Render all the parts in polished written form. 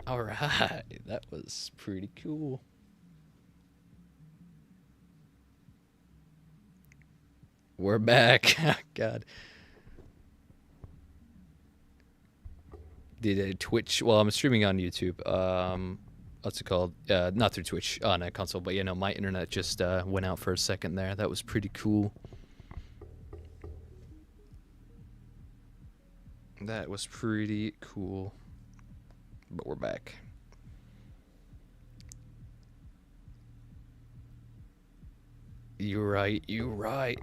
All right, that was pretty cool. We're back. God, did a Twitch? Well, I'm streaming on YouTube. What's it called? Not through Twitch on a console, but my internet just went out for a second there. That was pretty cool. That was pretty cool. But we're back. You're right. You're right.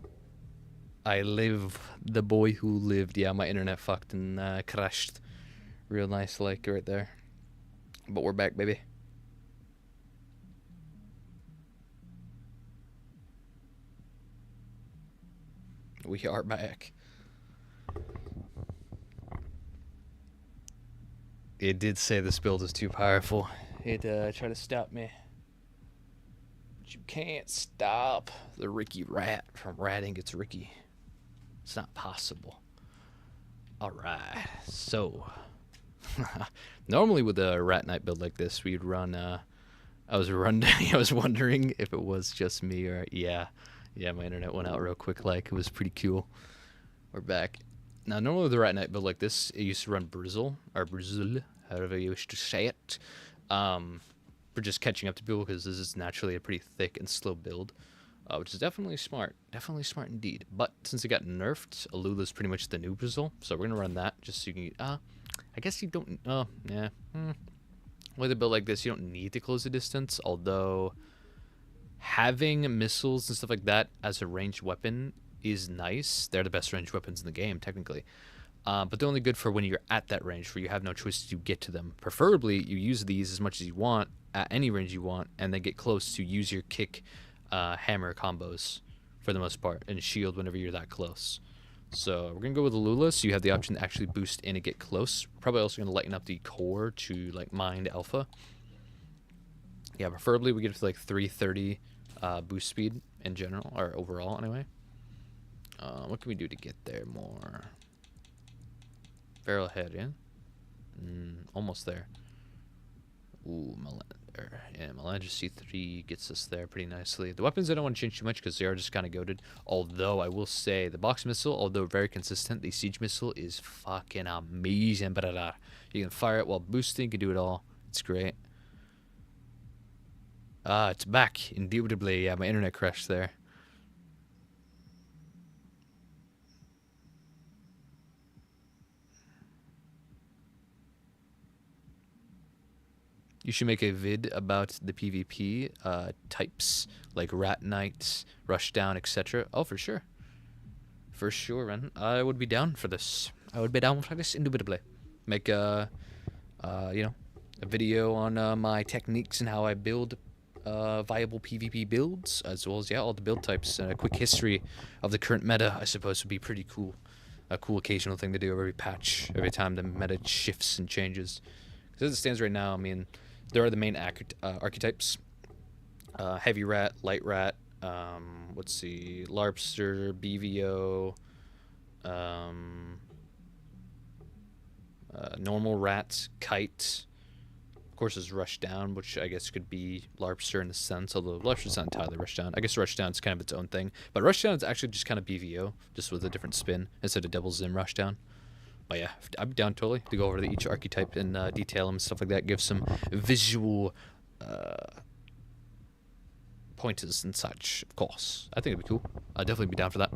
I live the boy who lived. Yeah, my internet fucked and crashed. Real nice, like right there. But we're back, baby. We are back. It did say this build is too powerful. It tried to stop me. But you can't stop the Ricky rat from ratting its Ricky. It's not possible. Alright, so. Normally with a rat night build like this, we'd run, I was wondering if it was just me or, yeah, my internet went out real quick, like, it was pretty cool. We're back. Now, normally with a rat night build like this, it used to run Brizzle, or Brizzle, however you wish to say it, for just catching up to people, because this is naturally a pretty thick and slow build, which is definitely smart indeed. But since it got nerfed, Alula's pretty much the new Brizzle, so we're going to run that, just so you can, I guess you don't, yeah, with a build like this, you don't need to close the distance, although having missiles and stuff like that as a ranged weapon is nice. They're the best ranged weapons in the game, technically. But they're only good for when you're at that range where you have no choice to get to them. Preferably, you use these as much as you want, at any range you want, and then get close to use your kick hammer combos for the most part, and shield whenever you're that close. So we're going to go with Alula, so you have the option to actually boost in and get close. Probably also going to lighten up the core to like mind alpha. Yeah, preferably we get to like 330 boost speed in general, or overall anyway. What can we do to get there more? Barrel head, yeah? Almost there. Ooh, Melandra C3 gets us there pretty nicely. The weapons I don't want to change too much because they are just kind of goated. Although I will say the box missile, although very consistent, the siege missile is fucking amazing. You can fire it while boosting, you can do it all. It's great. It's back, indubitably. Yeah, my internet crashed there. You should make a vid about the PvP types, like Rat Knight, Rushdown, etc. Oh, for sure. For sure, man. I would be down for this. I would be down for this, indubitably. Make a video on my techniques and how I build viable PvP builds, as well as, yeah, all the build types. And a quick history of the current meta, I suppose, would be pretty cool. A cool occasional thing to do every patch, every time the meta shifts and changes. Because as it stands right now, I mean, there are the main archetypes. Heavy rat, light rat, let's see, larpster, BVO, normal rat, kite. Of course, there's rushdown, which I guess could be larpster in a sense, although larpster's not entirely rushdown. I guess rushdown's kind of its own thing. But rushdown is actually just kind of BVO, just with a different spin instead of double zim rushdown. But yeah, I'm down totally to go over each archetype and detail them and stuff like that. Give some visual pointers and such, of course. I think it'd be cool. I'd definitely be down for that.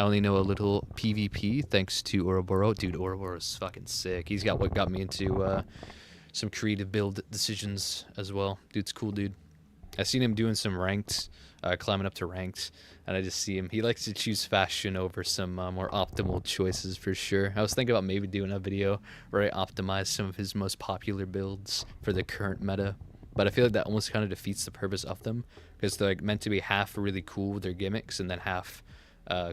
I only know a little PvP thanks to Ouroboros. Dude, Ouroboros is fucking sick. He's got what got me into some creative build decisions as well. Dude's cool, dude. I've seen him doing some ranked, climbing up to ranked, and I just see him. He likes to choose fashion over some more optimal choices for sure. I was thinking about maybe doing a video where I optimize some of his most popular builds for the current meta, but I feel like that almost kind of defeats the purpose of them, because they're like meant to be half really cool with their gimmicks and then half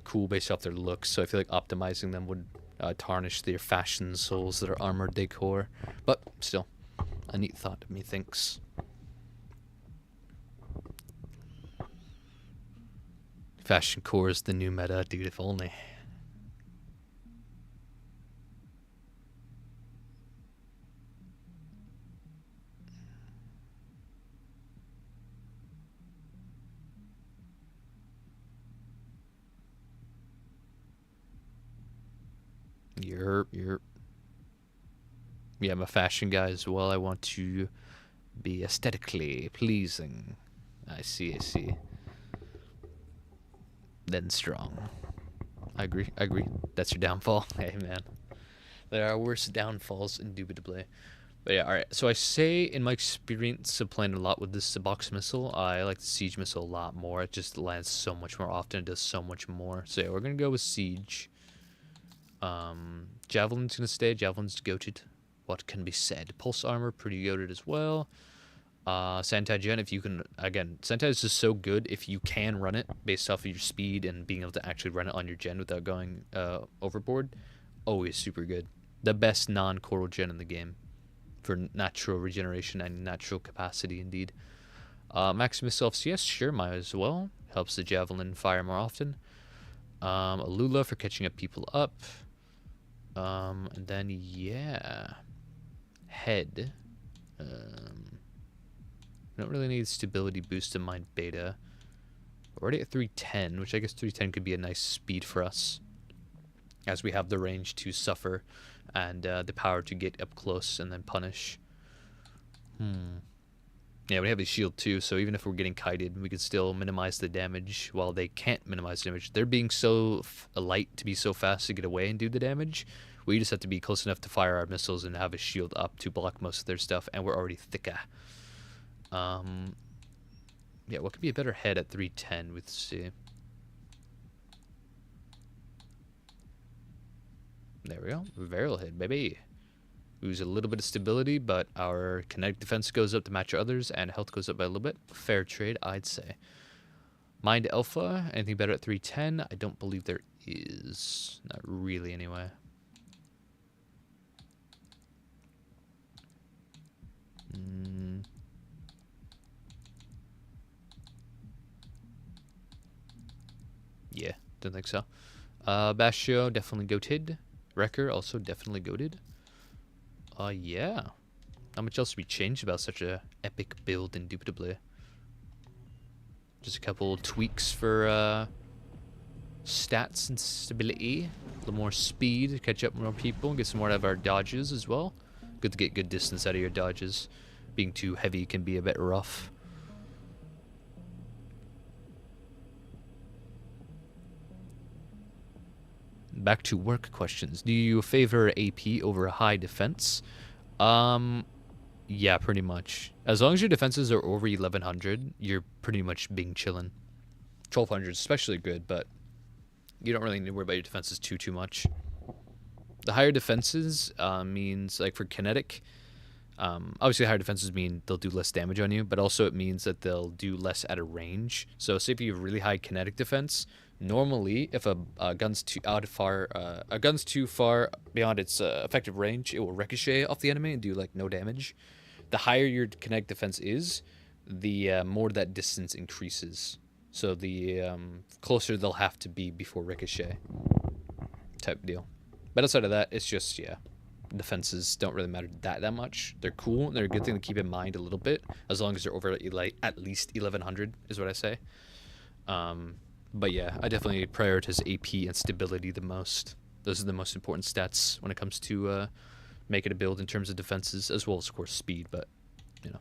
cool based off their looks. So I feel like optimizing them would tarnish their fashion souls, their armor decor. But still, a neat thought, methinks. Fashion core is the new meta, dude, if only. You're. Yeah, I'm a fashion guy as well. I want to be aesthetically pleasing. I see, I see. Then strong. I agree, I agree. That's your downfall. Hey, man. There are worse downfalls, indubitably. But yeah, alright. So I say, in my experience of playing a lot with this box missile, I like the siege missile a lot more. It just lands so much more often. It does so much more. So yeah, we're going to go with siege. Javelin's going to stay. Javelin's goated. What can be said? Pulse armor, pretty goated as well. Sentai Gen, if you can, again, Sentai is just so good if you can run it based off of your speed and being able to actually run it on your gen without going overboard. Always super good. The best non-coral gen in the game for natural regeneration and natural capacity, indeed. Maximus CS, sure, might as well. Helps the Javelin fire more often. Alula for catching up people up. And then, yeah. Head. We don't really need stability boost in mind beta. We're already at 310, which I guess 310 could be a nice speed for us, as we have the range to suffer and the power to get up close and then punish. Yeah, we have a shield too, so even if we're getting kited, we can still minimize the damage while they can't minimize damage. They're being so light to be so fast to get away and do the damage. We just have to be close enough to fire our missiles and have a shield up to block most of their stuff, and we're already thicker. Yeah, what could be a better head at 310 with C? There we go. Varial head, baby. Lose a little bit of stability, but our kinetic defense goes up to match others, and health goes up by a little bit. Fair trade, I'd say. Mind Alpha, anything better at 310? I don't believe there is. Not really, anyway. Yeah, don't think so. Bastio, definitely goated. Wrecker, also definitely goated. Yeah. Not much else to be changed about such a epic build, indubitably. Just a couple tweaks for stats and stability. A little more speed to catch up with more people and get some more out of our dodges as well. Good to get good distance out of your dodges. Being too heavy can be a bit rough. Back to work questions. Do you favor AP over high defense? Yeah, pretty much. As long as your defenses are over 1100, you're pretty much being chillin'. 1200 is especially good, but you don't really need to worry about your defenses too much. The higher defenses means, like for kinetic, obviously higher defenses mean they'll do less damage on you, but also it means that they'll do less at a range. So say if you have really high kinetic defense, normally if a gun's too far beyond its effective range, it will ricochet off the enemy and do like no damage. The higher your kinetic defense is, the more that distance increases. So the closer they'll have to be before ricochet type deal. But outside of that, it's just, yeah, defenses don't really matter that much. They're cool, and they're a good thing to keep in mind a little bit, as long as they're over at least 1100 is what I say. But yeah, I definitely prioritize AP and stability the most. Those are the most important stats when it comes to making a build in terms of defenses, as well as, of course, speed, but, you know,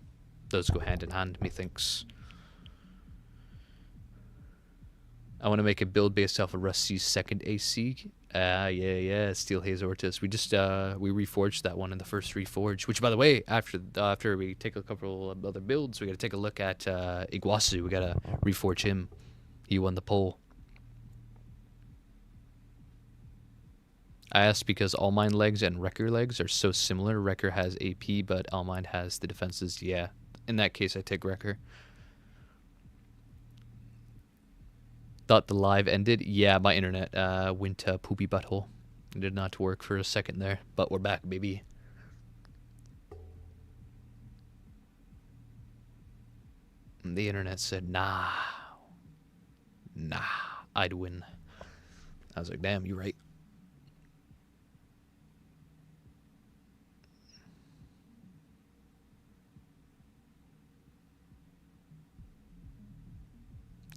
those go hand in hand, methinks. I want to make a build based off of Rusty's second AC. Yeah, Steel Haze Ortis. We just we reforged that one in the first reforge. Which, by the way, after we take a couple of other builds, we got to take a look at Iguazu. We got to reforge him. He won the poll. I asked because All Mine legs and Wrecker legs are so similar. Wrecker has AP, but All Mine has the defenses. Yeah, in that case, I take Wrecker. Thought the live ended. Yeah, my internet went poopy butthole. It did not work for a second there, but we're back, baby. And the internet said, nah, I'd win. I was like, damn, you're right.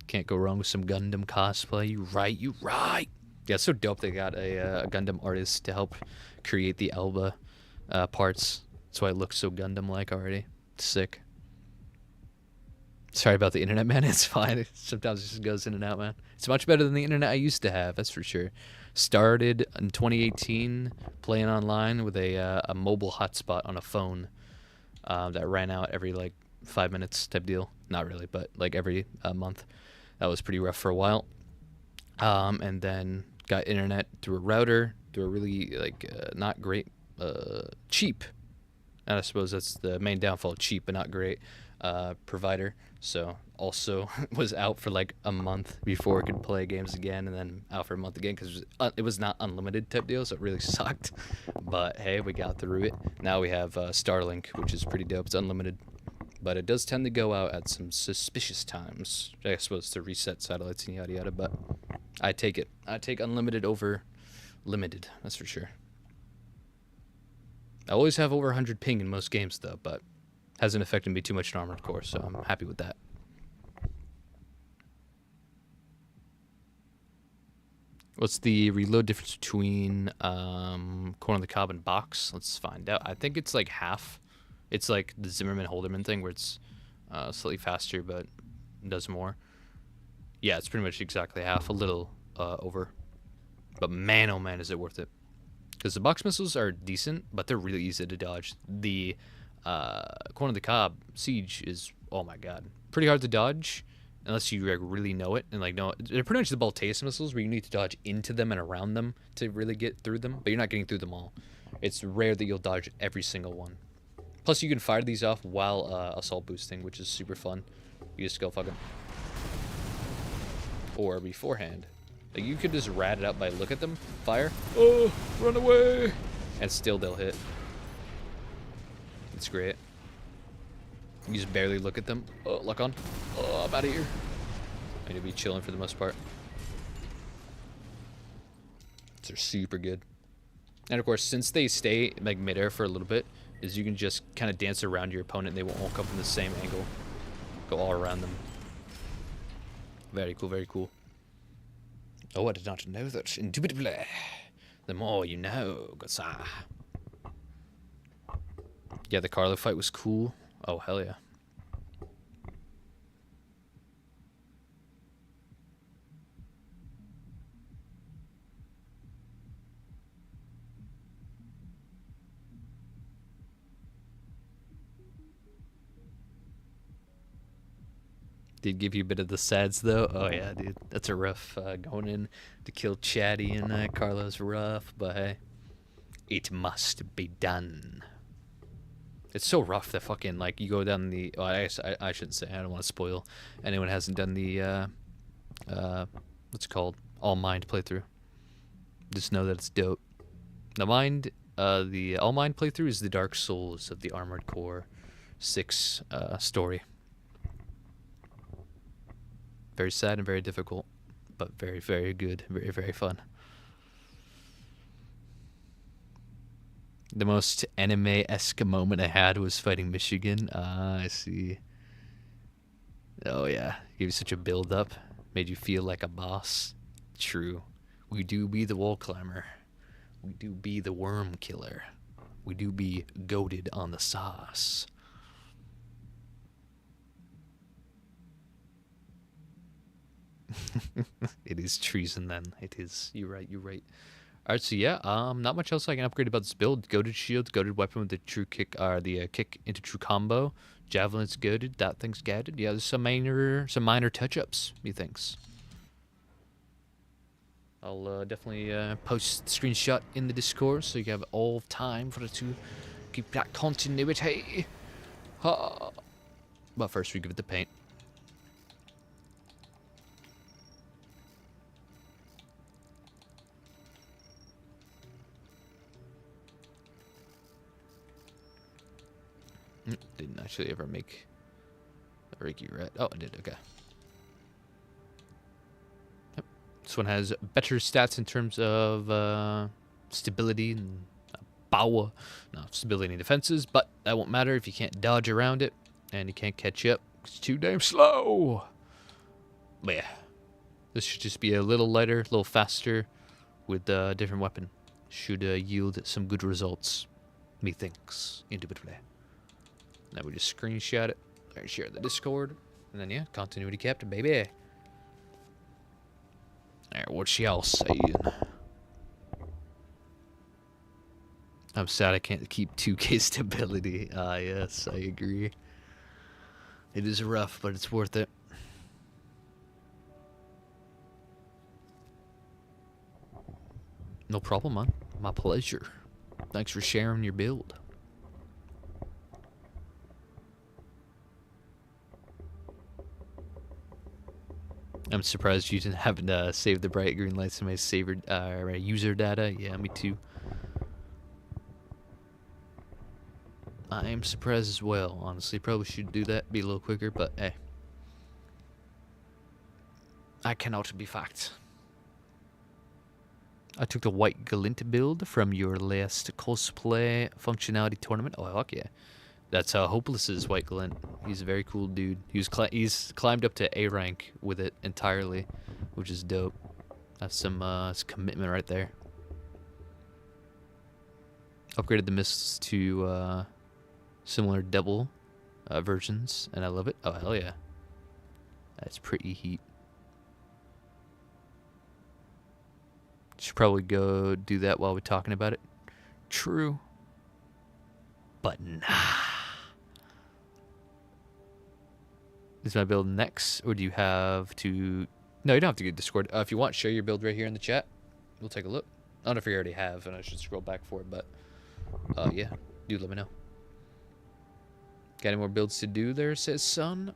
Can't go wrong with some Gundam cosplay. You right. Yeah, it's so dope they got a Gundam artist to help create the Elba parts. That's why it looks so Gundam-like already. It's sick. Sorry about the internet, man. It's fine. Sometimes it just goes in and out, man. It's much better than the internet I used to have, that's for sure. Started in 2018 playing online with a mobile hotspot on a phone that ran out every like 5 minutes type deal. Not really, but like every month. That was pretty rough for a while. And then got internet through a router, through a really like not great, cheap. And I suppose that's the main downfall: cheap but not great provider. So also was out for like a month before I could play games again, and then out for a month again because it was not unlimited type deal, so it really sucked. But hey, we got through it. Now we have Starlink, which is pretty dope. It's unlimited, but it does tend to go out at some suspicious times. I suppose to reset satellites and yada yada. But I take it. I take unlimited over limited. That's for sure. I always have over 100 ping in most games though, but hasn't affected me too much in Armored Core, so I'm happy with that. What's the reload difference between Corn on the Cob and Box? Let's find out. I think it's like half. It's like the Zimmerman-Holderman thing where it's slightly faster but does more. Yeah, it's pretty much exactly half, a little over. But man, oh man, is it worth it. Because the box missiles are decent, but they're really easy to dodge. The Corn on the Cob Siege is, oh my god, pretty hard to dodge unless you like really know it and like know it. They're pretty much the Balteus missiles where you need to dodge into them and around them to really get through them, but you're not getting through them all. It's rare that you'll dodge every single one. Plus, you can fire these off while assault boosting, which is super fun. You just go fucking, or beforehand. Like you could just rat it out by look at them, fire, oh, run away, and still they'll hit. It's great. You just barely look at them. Oh, lock on. Oh, I'm out of here. I need to be chilling for the most part. They're super good. And of course, since they stay like midair for a little bit, is you can just kind of dance around your opponent and they won't all come from the same angle. Go all around them. Very cool, very cool. Oh, I did not know that. Indubitably. The more you know, Gasa. Yeah, the Carlo fight was cool. Oh, hell yeah. Did give you a bit of the sads though. Oh yeah, dude, that's a rough going in to kill Chatty and Carlo's rough, but hey, it must be done. It's so rough that fucking like you go down the. Well, I guess I shouldn't say. I don't want to spoil anyone who hasn't done the what's it called, All Mind playthrough. Just know that it's dope. The All Mind playthrough is the Dark Souls of the Armored Core 6 story. Very sad and very difficult, but very, very good. Very, very fun. The most anime-esque moment I had was fighting Michigan. I see. Oh yeah, gave you such a build-up. Made you feel like a boss. True. We do be the wall climber. We do be the worm killer. We do be goated on the sauce. It is treason then. It is. You're right. You're right. Alright, so yeah, not much else I can upgrade about this build. Goated shield, goated weapon with the true kick, the kick into true combo. Javelin's goated, that thing's goated. Yeah, there's some minor touch-ups, methinks. I'll definitely post the screenshot in the Discord so you have all time for it to keep that continuity. But first we give it the paint. Didn't actually ever make a Reiki rat. Oh, I did. Okay. Yep. This one has better stats in terms of stability and power. No, stability and defenses, but that won't matter if you can't dodge around it and you can't catch up. It's too damn slow. But yeah, this should just be a little lighter, a little faster, with a different weapon. Should yield some good results, methinks, indubitably. Now we just screenshot it, share the Discord, and then yeah, continuity captain, baby. Alright, what's y'all saying? I'm sad I can't keep 2K stability. Ah, yes, I agree. It is rough, but it's worth it. No problem, man. My pleasure. Thanks for sharing your build. I'm surprised you haven't saved the bright green lights in my user data. Yeah, me too. I am surprised as well, honestly. Probably should do that, be a little quicker, but hey. I cannot be fucked. I took the white glint build from your last cosplay functionality tournament. Oh, fuck yeah. That's Hopeless's white glint. He's a very cool dude. He's climbed up to A rank with it entirely, which is dope. That's some commitment right there. Upgraded the mists to similar double versions, and I love it. Oh, hell yeah. That's pretty heat. Should probably go do that while we're talking about it. True. But nah. Is my build next, or do you have to... No, you don't have to get Discord. If you want, share your build right here in the chat. We'll take a look. I don't know if you already have, and I should scroll back for it, but... yeah, do let me know. Got any more builds to do there, says Sun?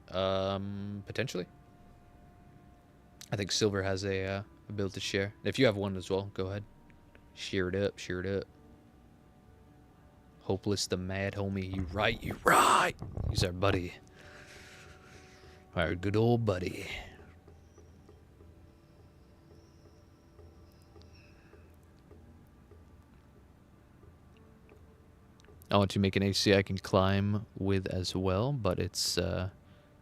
Potentially. I think Silver has a build to share. If you have one as well, go ahead. Share it up, share it up. Hopeless the mad homie. You right, you right. He's our buddy. Our good old buddy. I want to make an HC I can climb with as well, but it's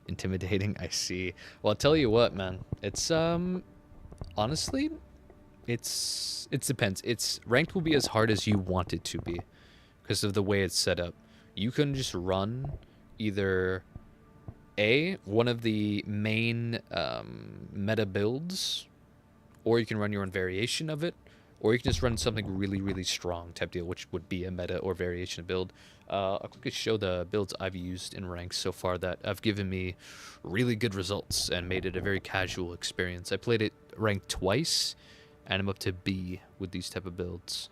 intimidating. I see. Well, I'll tell you what, man. It's honestly, it depends. It's ranked will be as hard as you want it to be because of the way it's set up. You can just run either one of the main meta builds, or you can run your own variation of it, or you can just run something really, really strong type deal, which would be a meta or variation build. I'll quickly show the builds I've used in ranks so far that have given me really good results and made it a very casual experience. I played it ranked twice, and I'm up to B with these type of builds.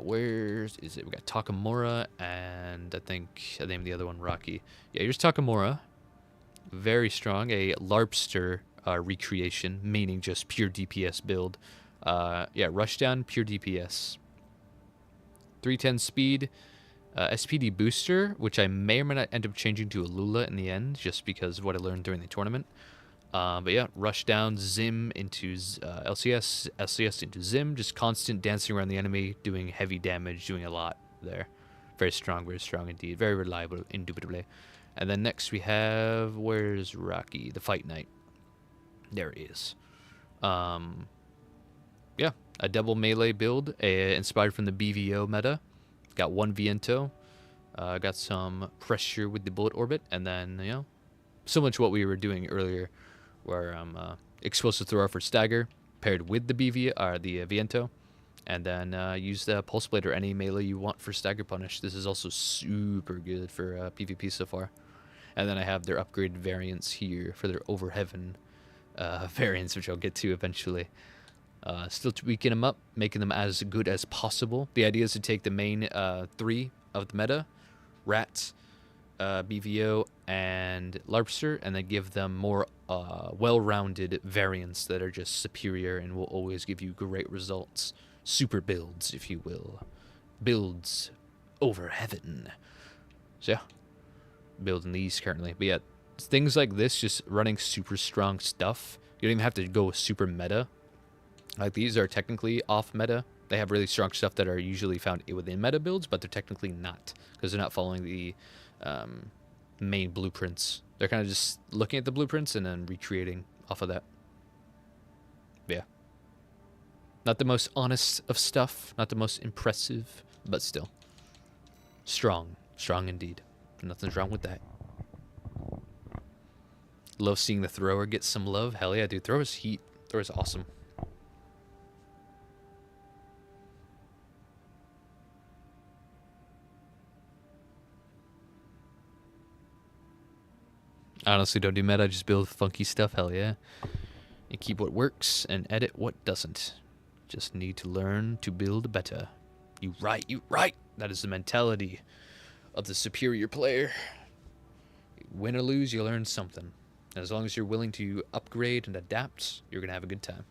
Where is it? We got Takamura, and I think I named the other one Rocky. Yeah, here's Takamura. Very strong. A Larpster recreation, meaning just pure DPS build. Yeah, Rushdown, pure DPS. 310 speed. SPD booster, which I may or may not end up changing to a Lula in the end, just because of what I learned during the tournament. But yeah, Rushdown, Zim into LCS, LCS into Zim, just constant dancing around the enemy, doing heavy damage, doing a lot there. Very strong indeed. Very reliable, indubitably. And then next we have, where's Rocky? The Fight Knight. There he is. Yeah, a double melee build, inspired from the BVO meta. Got one Viento. Got some pressure with the bullet orbit, and then, you know, similar to what we were doing earlier, where explosive thrower for stagger paired with the the Viento, and then use the pulse blade or any melee you want for stagger punish. This is also super good for PvP so far. And then I have their upgraded variants here for their over heaven variants, which I'll get to eventually. Still tweaking them up, making them as good as possible. The idea is to take the main 3 of the meta, Rat, BVO, and Larpster, and then give them more well-rounded variants that are just superior and will always give you great results. Super builds, if you will. Builds over heaven. So yeah, building these currently. But yeah, things like this, just running super strong stuff. You don't even have to go super meta. Like, these are technically off meta. They have really strong stuff that are usually found within meta builds, but they're technically not, because they're not following the main blueprints. They're kind of just looking at the blueprints and then recreating off of that. Yeah. Not the most honest of stuff, not the most impressive, but still. Strong. Strong indeed. Nothing's wrong with that. Love seeing the thrower get some love. Hell yeah, dude. Thrower's heat. Thrower's awesome. Honestly, don't do meta. Just build funky stuff. Hell yeah. And keep what works and edit what doesn't. Just need to learn to build better. You right, you right. That is the mentality of the superior player. Win or lose, you learn something. And as long as you're willing to upgrade and adapt, you're going to have a good time.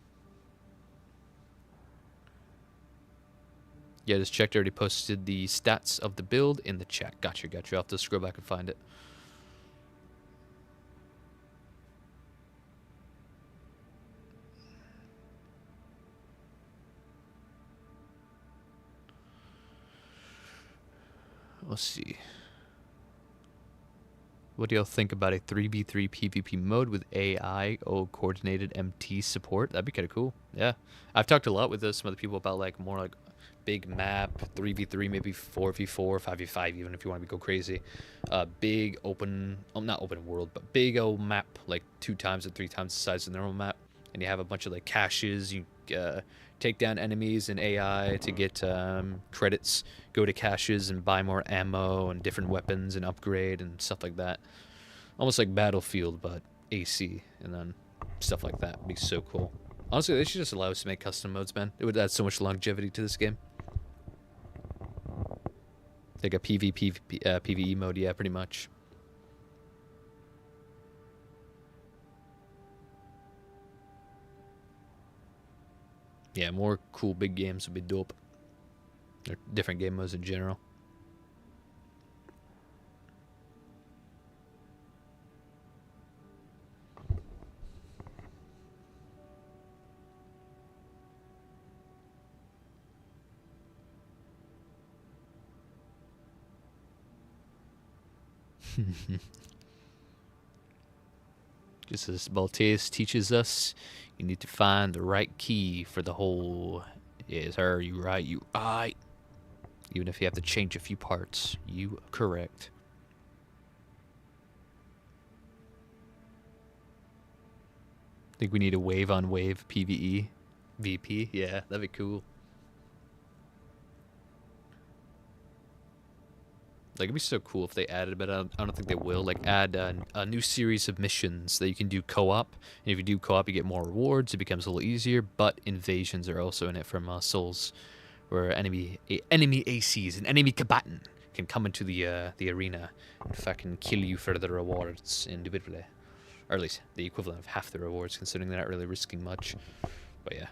Yeah, just checked. I already posted the stats of the build in the chat. Gotcha. I'll have to scroll back and find it. Let's see. What do y'all think about a 3v3 PvP mode with AI or coordinated MT support? That'd be kind of cool. Yeah. I've talked a lot with some other people about like more like big map, 3v3, maybe 4v4, 5v5 even if you want to go crazy. Big open, not open world, but big old map, like 2 times or 3 times the size of the normal map. And you have a bunch of like caches. You take down enemies in AI to get credits, go to caches and buy more ammo and different weapons and upgrade and stuff like that. Almost like Battlefield, but AC, and then stuff like that would be so cool. Honestly, they should just allow us to make custom modes, man. It would add so much longevity to this game. Like a PvE mode, yeah, pretty much. Yeah, more cool big games would be dope. Or different game modes in general. Just as Balteus teaches us, you need to find the right key for the whole. Yes, sir, you right, you right. Even if you have to change a few parts, you correct. Think we need a wave on wave PvE VP? Yeah, that'd be cool. Like, it'd be so cool if they added, but I don't think they will. Like, add a new series of missions that you can do co-op. And if you do co-op, you get more rewards. It becomes a little easier. But invasions are also in it from Souls, where enemy ACs and enemy combatant can come into the arena and fucking kill you for the rewards individually, or at least the equivalent of half the rewards, considering they're not really risking much. But yeah,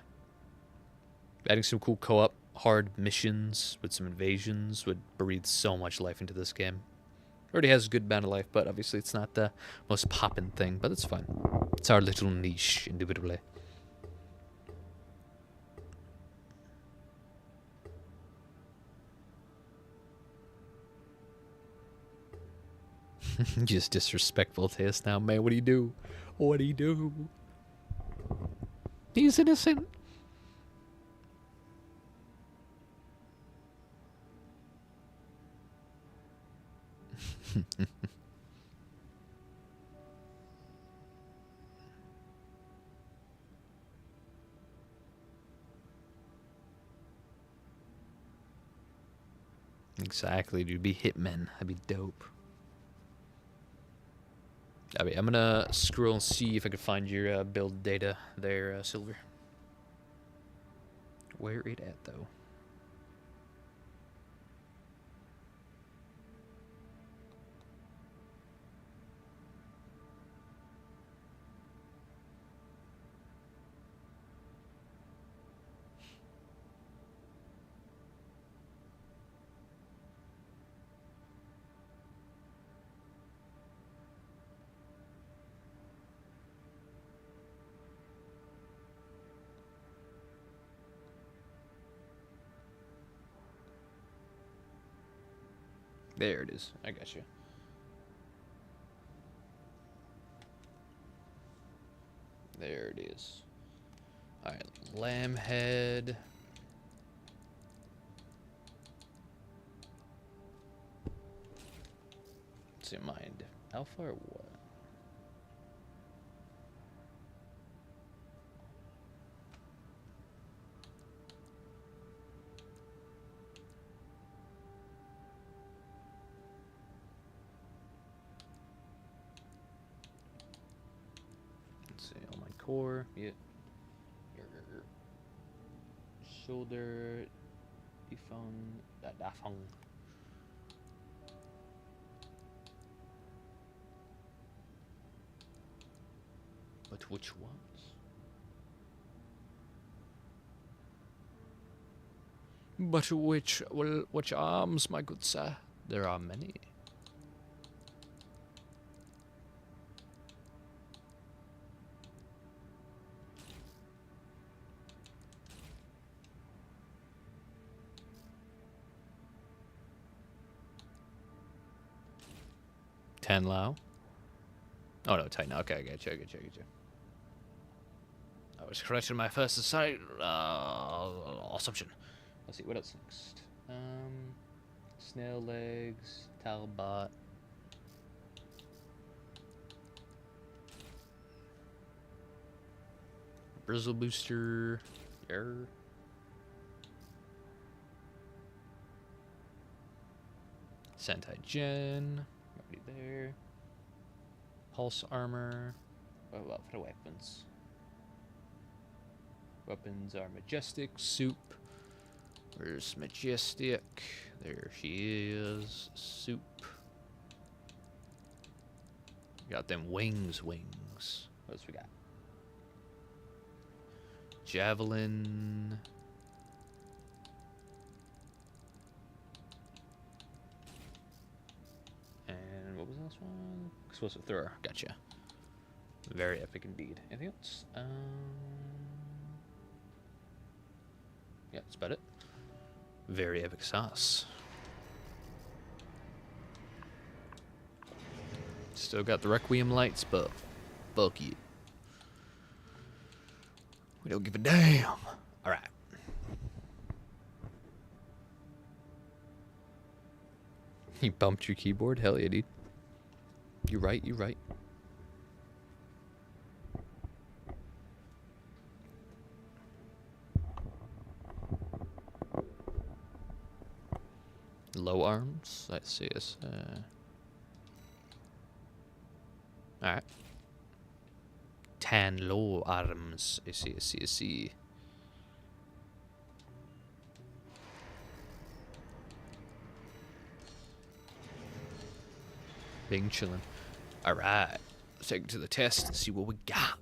adding some cool co-op hard missions with some invasions would breathe so much life into this game. Already has a good amount of life, but obviously it's not the most poppin' thing, but it's fine. It's our little niche individually. Just disrespectful to us now, man. What do you do? What do you do? He's innocent. Exactly, dude. Be hitmen. That'd be dope. I mean, I'm gonna scroll and see if I can find your build data there, Silver. Where it at, though? There it is. I got you. There it is. Alright, lamb head. Let's see, mind. Alpha or what? Let's see, on my core. Yeah. Shoulder. Dafong. But which ones? But which arms, my good sir? There are many. Tan Lao. Oh no, Titan. Okay, I get you. I was correct in my first assumption. Let's see, what else next? Snail legs, Talbot. Bristle booster. Yer. Sentai Gen. Already there. Pulse armor. What for weapons? Weapons are Majestic, Soup. Where's Majestic? There she is. Soup. Got them wings. What else we got? Javelin. And what was the last one? Explosive thrower. Gotcha. Very epic indeed. Anything else? Yeah, that's about it. Very epic sauce. Still got the Requiem lights, but fuck it. We don't give a damn. Alright. You bumped your keyboard? Hell yeah, dude. You're right. Low arms. I see us. Alright. Tan low arms. I see. Being chillin'. Alright. Let's take it to the test and see what we got.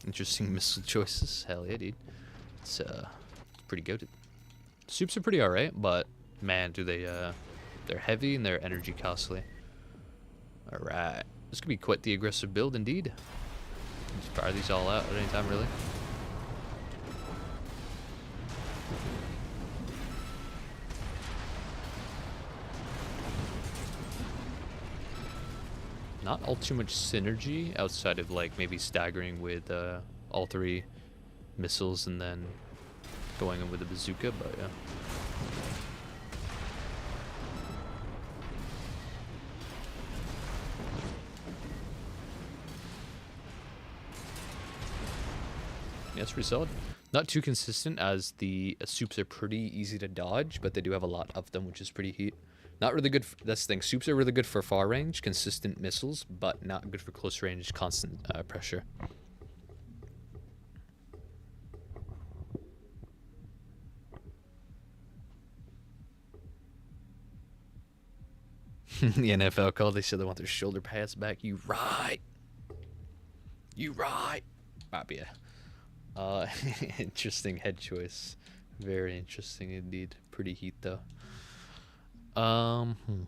Interesting missile choices. Hell yeah, dude. It's pretty goated. Soups are pretty alright, but man, do they they're heavy and they're energy costly. Alright. This could be quite the aggressive build indeed. Just fire these all out at any time, really. Not all too much synergy outside of like maybe staggering with all three missiles and then going in with the bazooka, but yeah. Yeah, it's pretty solid. Not too consistent as the soups are pretty easy to dodge, but they do have a lot of them, which is pretty heat. Not really good. That's the thing. Soups are really good for far range, consistent missiles, but not good for close range, constant pressure. The NFL call. They said they want their shoulder pads back. You right. Might be a interesting head choice. Very interesting indeed. Pretty heat though.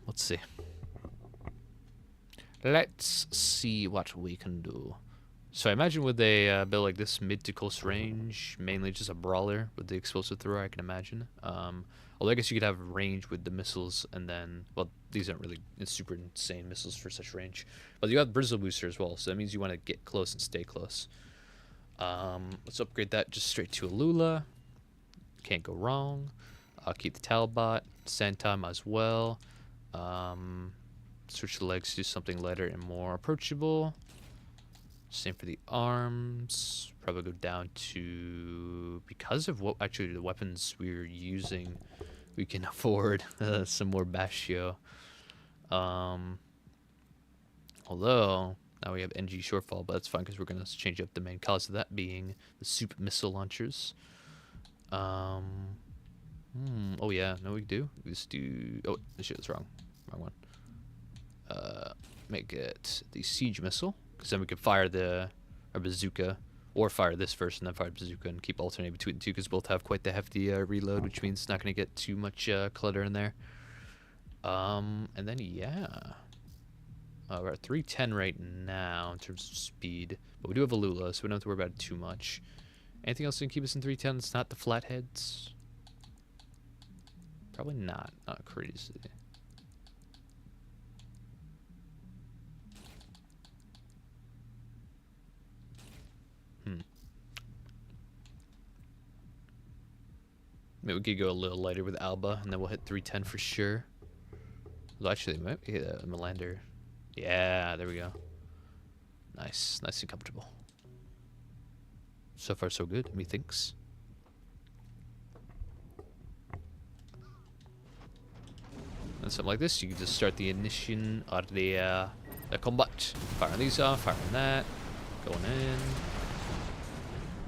Let's see. Let's see what we can do. So I imagine with a build like this, mid to close range, mainly just a brawler with the explosive thrower, I can imagine. Although I guess you could have range with the missiles, and then, well, these aren't really super insane missiles for such range. But you have Bristle Booster as well, so that means you want to get close and stay close. Let's upgrade that just straight to a Lula. Can't go wrong. I'll keep the Talbot. Santam as well. Switch the legs to something lighter and more approachable. Same for the arms. Probably go down to, because of what actually the weapons we're using, we can afford some more Bastio. Although now we have NG shortfall, but that's fine because we're gonna change up the main cause of that being the soup missile launchers. Oh yeah, no we do. We just do. Oh, this shit was wrong. Wrong one. Make it the siege missile, because then we could fire our bazooka, or fire this first and then fire the bazooka and keep alternating between the two, because both have quite the hefty reload, which means it's not going to get too much clutter in there. And then yeah, we're at 310 right now in terms of speed, but we do have a Lula, so we don't have to worry about it too much. Anything else that can keep us in 310 that's not the flatheads? Probably not crazy. Maybe we could go a little lighter with Alba, and then we'll hit 310 for sure. Well, actually, maybe Melander. Yeah, there we go. Nice and comfortable. So far, so good, methinks. And something like this, you can just start the ignition of the combat. Firing these off, firing that, going in.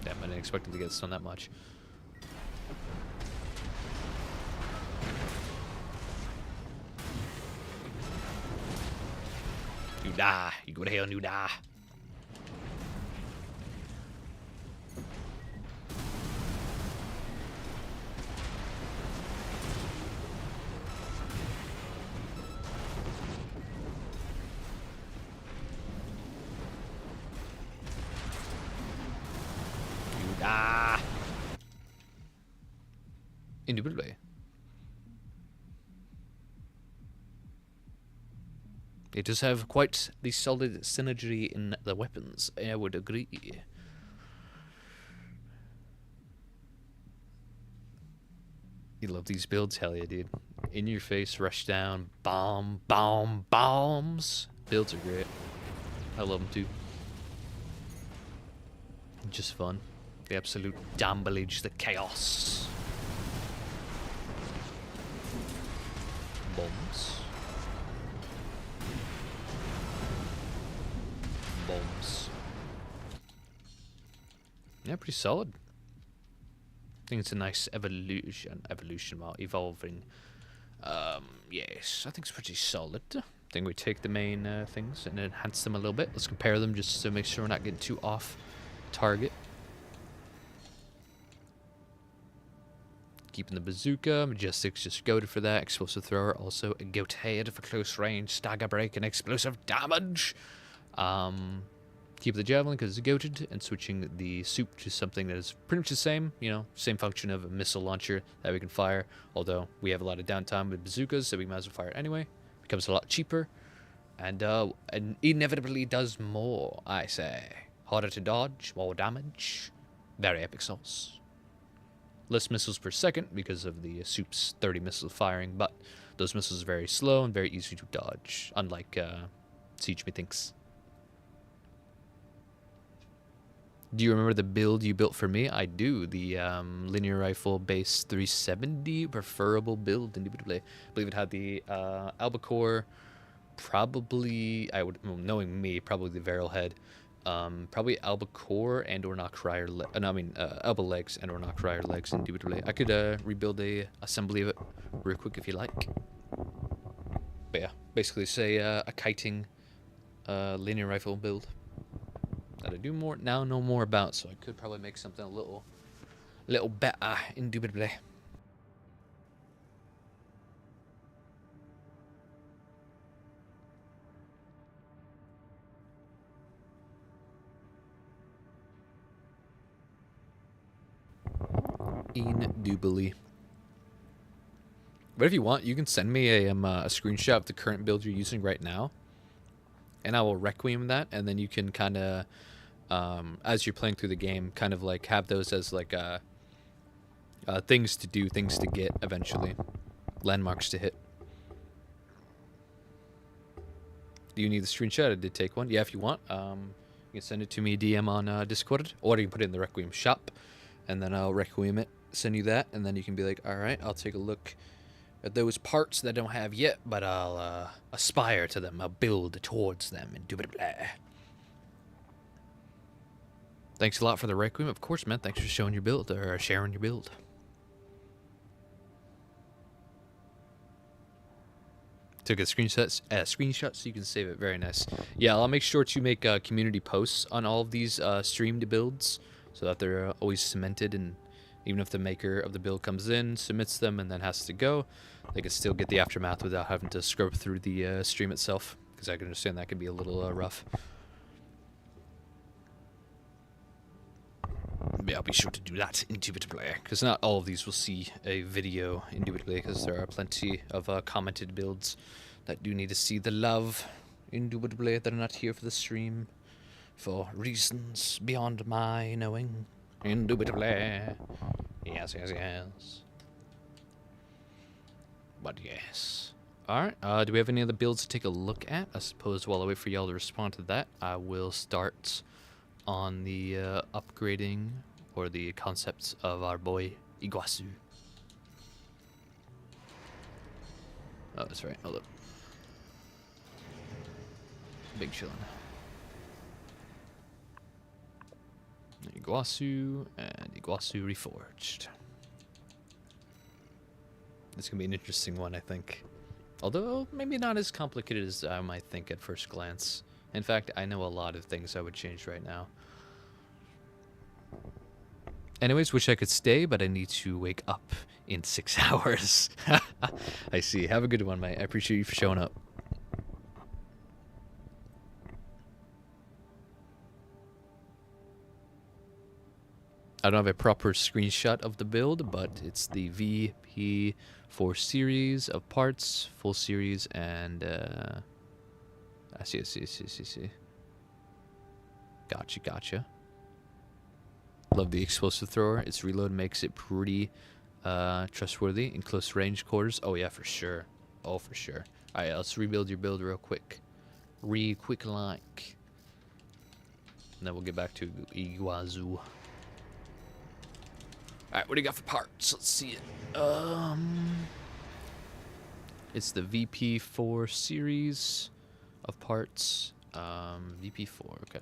Damn, I didn't expect it to get stunned that much. You die. You go to hell and you die. You die. Indubitably. It does have quite the solid synergy in the weapons, I would agree. You love these builds? Hell yeah, dude. In your face, rush down, bomb, bombs. Builds are great. I love them too. Just fun. The absolute damblage, the chaos. Bombs. Bombs. Yeah, pretty solid. I think it's a nice evolution while evolving. Yes, I think it's pretty solid. I think we take the main things and enhance them a little bit. Let's compare them just to make sure we're not getting too off target. Keeping the bazooka, Majestic's just goated for that. Explosive thrower also a goat head for close range, stagger break, and explosive damage. Keep the javelin because it's goated, and switching the soup to something that is pretty much the same, same function of a missile launcher that we can fire, although we have a lot of downtime with bazookas, so we might as well fire it anyway. Becomes a lot cheaper, and inevitably does more, I say. Harder to dodge, more damage, very epic sauce. Less missiles per second because of the soup's 30 missiles firing, but those missiles are very slow and very easy to dodge, unlike Siege, methinks. Do you remember the build you built for me? I do. The linear rifle base 370 preferable build, indubitably. I believe it had the albacore, probably, knowing me, probably the Varel head. Probably albacore and or not crier elbow legs and or not crier legs, indubitably. I could rebuild a assembly of it real quick if you like. But yeah, basically say a kiting linear rifle build that I do know more about, so I could probably make something a little better, indubitably. Indubitably. But if you want, you can send me a screenshot of the current build you're using right now, and I will Requiem that, and then you can kind of, as you're playing through the game, kind of like have those as like things to do, things to get eventually, landmarks to hit. Do you need the screenshot? I did take one. Yeah, if you want, you can send it to me DM on Discord, or you can put it in the Requiem shop, and then I'll Requiem it, send you that, and then you can be like, all right, I'll take a look at those parts that I don't have yet, but I'll aspire to them. I'll build towards them and do blah, blah. Thanks a lot for the Requiem. Of course, man. Thanks for showing your build, or sharing your build. Took a screenshot so you can save it. Very nice. Yeah, I'll make sure to make community posts on all of these streamed builds so that they're always cemented, and even if the maker of the build comes in, submits them, and then has to go, they can still get the aftermath without having to scrub through the stream itself, because I can understand that can be a little rough. Yeah, I'll be sure to do that indubitably, because not all of these will see a video indubitably, because there are plenty of commented builds that do need to see the love indubitably. They're not here for the stream for reasons beyond my knowing. Indubitably. Yes, yes, yes. But yes. Alright, do we have any other builds to take a look at? I suppose while I wait for y'all to respond to that, I will start on the upgrading or the concepts of our boy Iguazu. Oh, that's right. Hold up. Big chillin'. Iguazu and Iguazu Reforged. This is going to be an interesting one, I think. Although, maybe not as complicated as I might think at first glance. In fact, I know a lot of things I would change right now. Anyways, wish I could stay, but I need to wake up in 6 hours. I see. Have a good one, mate. I appreciate you for showing up. I don't have a proper screenshot of the build, but it's the VP4 series of parts, full series, and I see. Gotcha. Love the explosive thrower. Its reload makes it pretty trustworthy in close range quarters. Oh yeah, for sure. Oh, for sure. All right, let's rebuild your build real quick. Quick like. And then we'll get back to Iguazu. Alright, what do you got for parts? Let's see it. It's the VP4 series of parts. VP4, okay.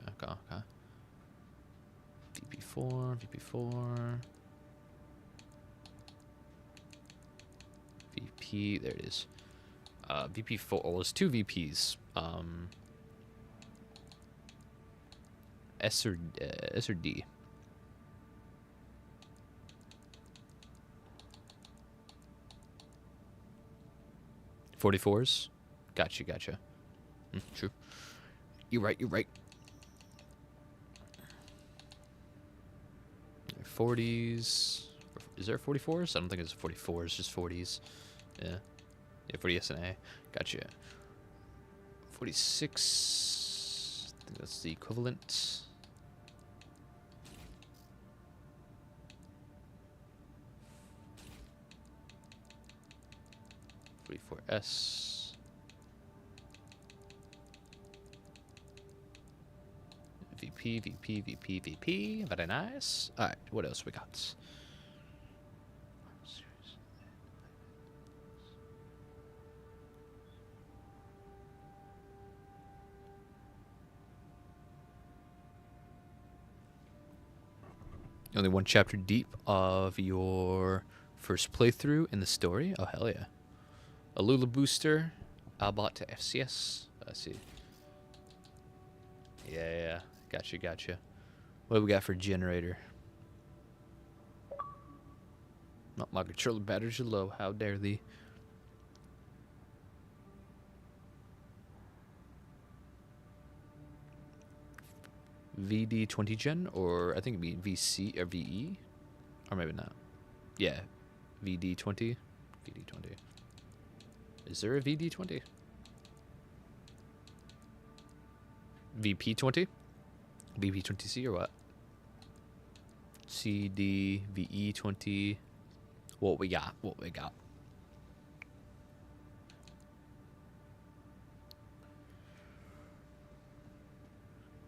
VP4. VP, there it is. VP4, well, there's two VPs. S or D? 44s? Gotcha. True. You're right. 40s. Is there 44s? I don't think it's 44s, just 40s. Yeah, 40S and A. Gotcha. 46. I think that's the equivalent. S. VP. Very nice. Alright, what else we got? Only one chapter deep of your first playthrough in the story? Oh, hell yeah. A Lula booster, Albot to FCS. I see. Yeah. Gotcha. What do we got for generator? Not my controller batteries are low. How dare thee? VD 20 gen, or I think it'd be VC or VE, or maybe not. Yeah, VD 20. VD 20. Is there a VD20? VP20? VP20C or what? CD, VE20. What we got? What we got?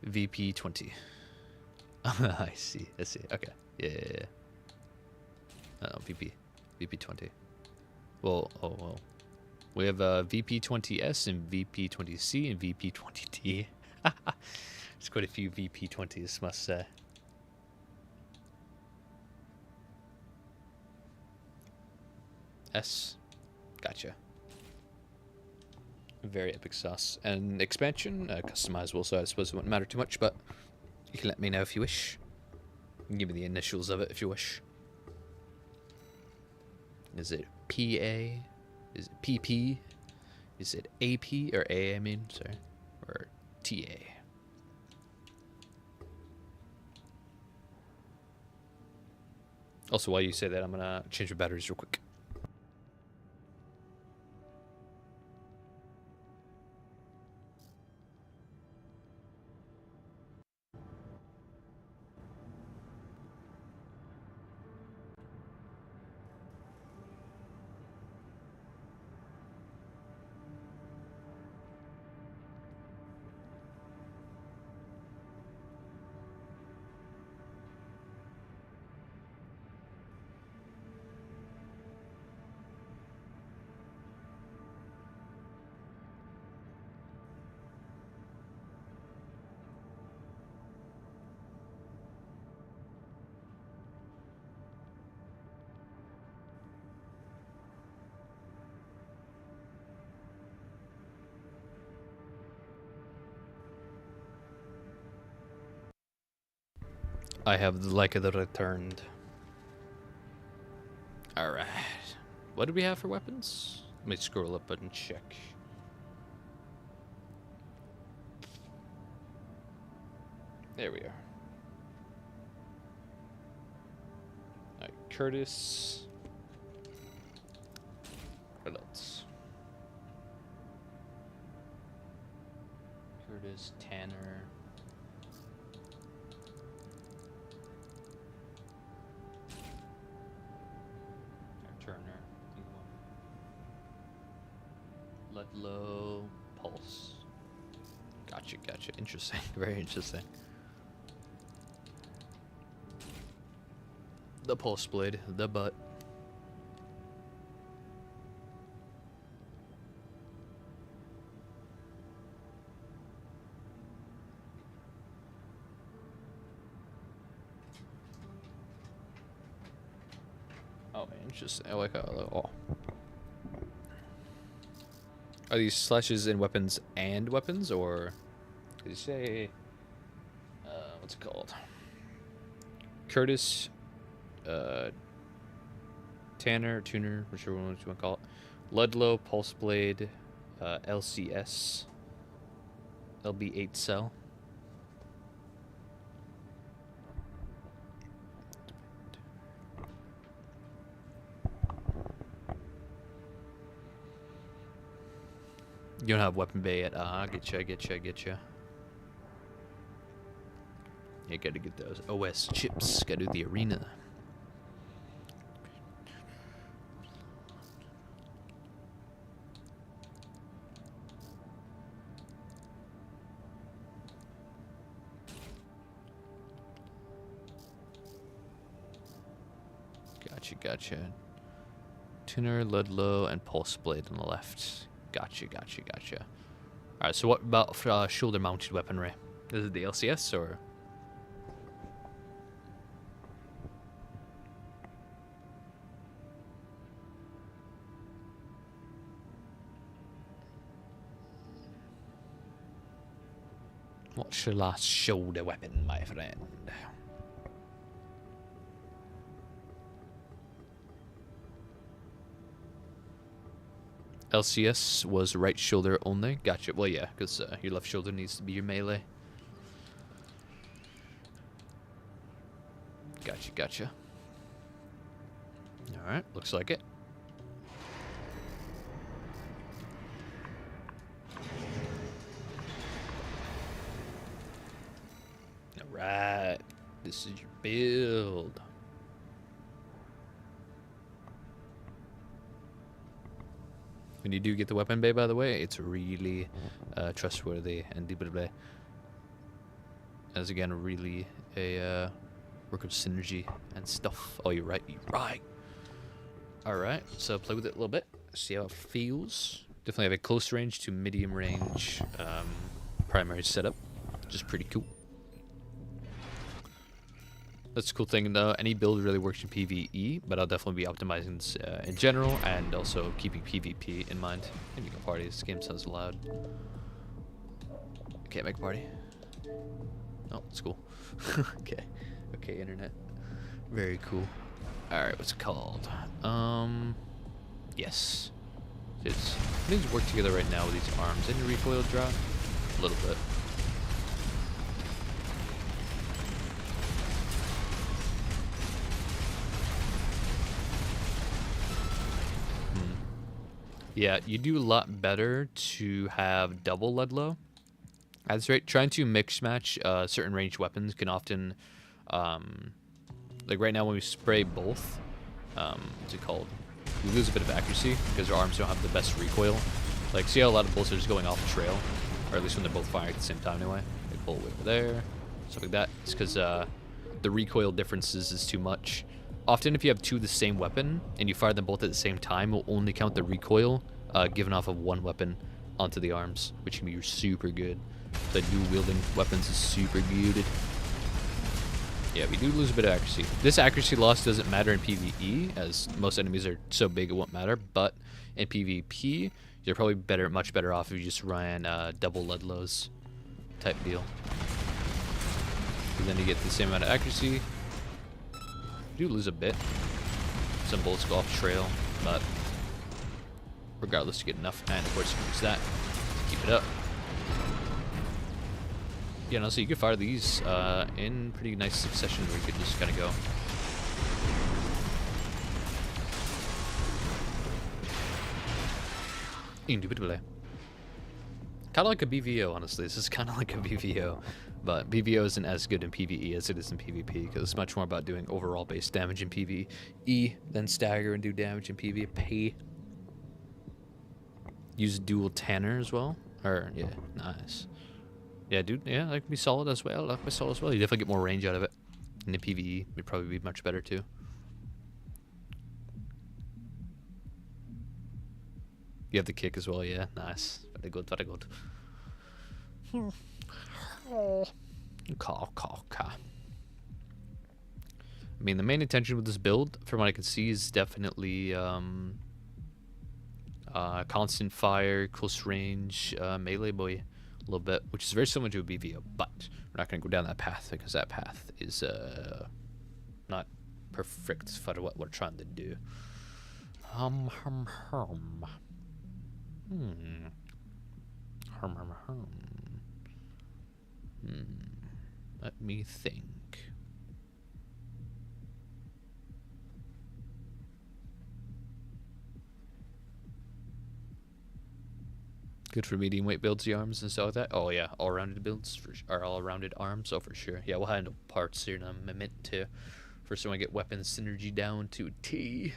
VP20. I see. I see. Okay. Yeah. Oh, VP20. Well, well. We have VP20S and VP20C and VP20D. There's quite a few VP20s, must say. S. Gotcha. Very epic sauce. And expansion, customizable, so I suppose it wouldn't matter too much, but you can let me know if you wish. You can give me the initials of it if you wish. Is it PA? Is it PP? Is it AP or A, I mean, sorry. Or TA? Also, while you say that, I'm gonna change the batteries real quick. I have the like of the returned. Alright. What do we have for weapons? Let me scroll up and check. There we are. Alright, Curtis. What else? Curtis, Tanner. Turner. Ludlow, Pulse. Gotcha, gotcha. Interesting. Very interesting. The pulse blade, the butt. Oh, interesting. I like how. Oh. Are these slashes in weapons and weapons, or did you say? What's it called? Curtis. Tanner, Tuner, whichever one you want to call it. Ludlow, Pulse Blade, LCS, LB8 Cell. You don't have Weapon Bay yet. I get you, I get you, I get you. You gotta get those OS chips. Gotta do the arena. Gotcha, gotcha. Tuner, Ludlow, and Pulse Blade on the left. Gotcha, gotcha, gotcha. Alright, so what about shoulder-mounted weaponry? Is it the LCS, or...? What's your last shoulder weapon, my friend? LCS was right shoulder only. Gotcha. Well, yeah, because your left shoulder needs to be your melee. Gotcha, gotcha. Alright, looks like it. This is your build. When you do get the weapon bay, by the way, it's really trustworthy and blah, blah, blah. As again, really a work of synergy and stuff. Oh, you're right. You're right. All right. So play with it a little bit. See how it feels. Definitely have a close range to medium range primary setup, which is pretty cool. That's the cool thing though. Any build really works in PvE, but I'll definitely be optimizing this in general and also keeping PvP in mind. And you can party. This game sounds loud. I can't make a party. Oh, it's cool. Okay. Okay, internet. Very cool. Alright, what's it called? Yes. Things work together right now with these arms. Any recoil drop? A little bit. Yeah, you do a lot better to have double Ludlow. That's right. Trying to mix match certain ranged weapons can often, like right now when we spray both, what's it called? We lose a bit of accuracy because our arms don't have the best recoil. Like, see how a lot of bullets are just going off the trail, or at least when they're both firing at the same time anyway. They pull away over there, stuff like that. It's because the recoil differences is too much. Often if you have two of the same weapon and you fire them both at the same time, it will only count the recoil given off of one weapon onto the arms, which can be super good. The dual wielding weapons is super good. Yeah, we do lose a bit of accuracy. This accuracy loss doesn't matter in PvE, as most enemies are so big it won't matter, but in PvP, you're probably much better off if you just ran double Ludlows type deal. And then you get the same amount of accuracy. You do lose a bit. Some bullets go off trail, but regardless, you get enough. And of course, you can use that to keep it up. Yeah, no, so you could fire these in pretty nice succession where you could just kind of go. Indubitably. Kind of like a BVO, honestly. This is kind of like a BVO. But BVO isn't as good in PvE as it is in PvP, because it's much more about doing overall base damage in PvE than stagger and do damage in PvP. Use dual Tanner as well. Or, yeah, nice. Yeah, dude, yeah, that could be solid as well. That could be solid as well. You definitely get more range out of it. And the PvE would probably be much better too. You have the kick as well, yeah. Nice. Very good, very good. I mean, the main intention with this build, from what I can see, is definitely constant fire, close range, melee boy a little bit, which is very similar to a BVO, but we're not going to go down that path because that path is not perfect for what we're trying to do. Let me think. Good for medium weight builds, the arms and stuff like that. Oh yeah, all rounded builds are all rounded arms. Oh for sure. Yeah, we'll handle parts here in a minute too. First, I want to get weapon synergy down to a T.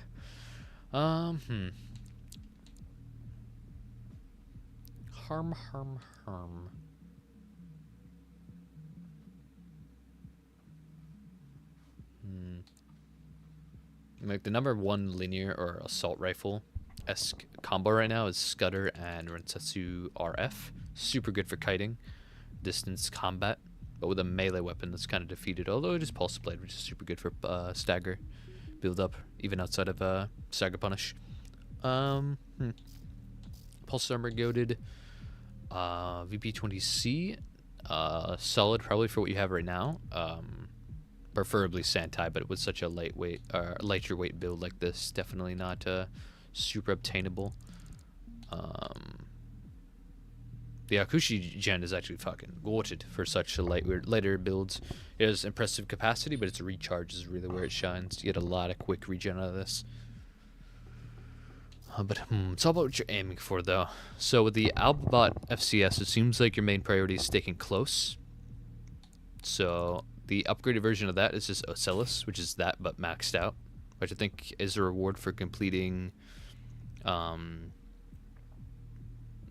Like the number one linear or assault rifle-esque combo right now is Scudder and Rensetsu RF. Super good for kiting, distance combat, but with a melee weapon that's kind of defeated. Although it is Pulse Blade, which is super good for stagger build up, even outside of stagger punish. Pulse Armor goated. VP20C, solid probably for what you have right now. Preferably Santai, but with such a lighter weight build like this, definitely not super obtainable. The Akushi gen is actually fucking goated for such a lighter builds. It has impressive capacity, but its recharge is really where it shines. You get a lot of quick regen out of this. But it's all about what you're aiming for, though. So with the Albabot FCS, it seems like your main priority is sticking close. So The upgraded version of that is just Ocellus, which is that but maxed out, which I think is a reward for completing. I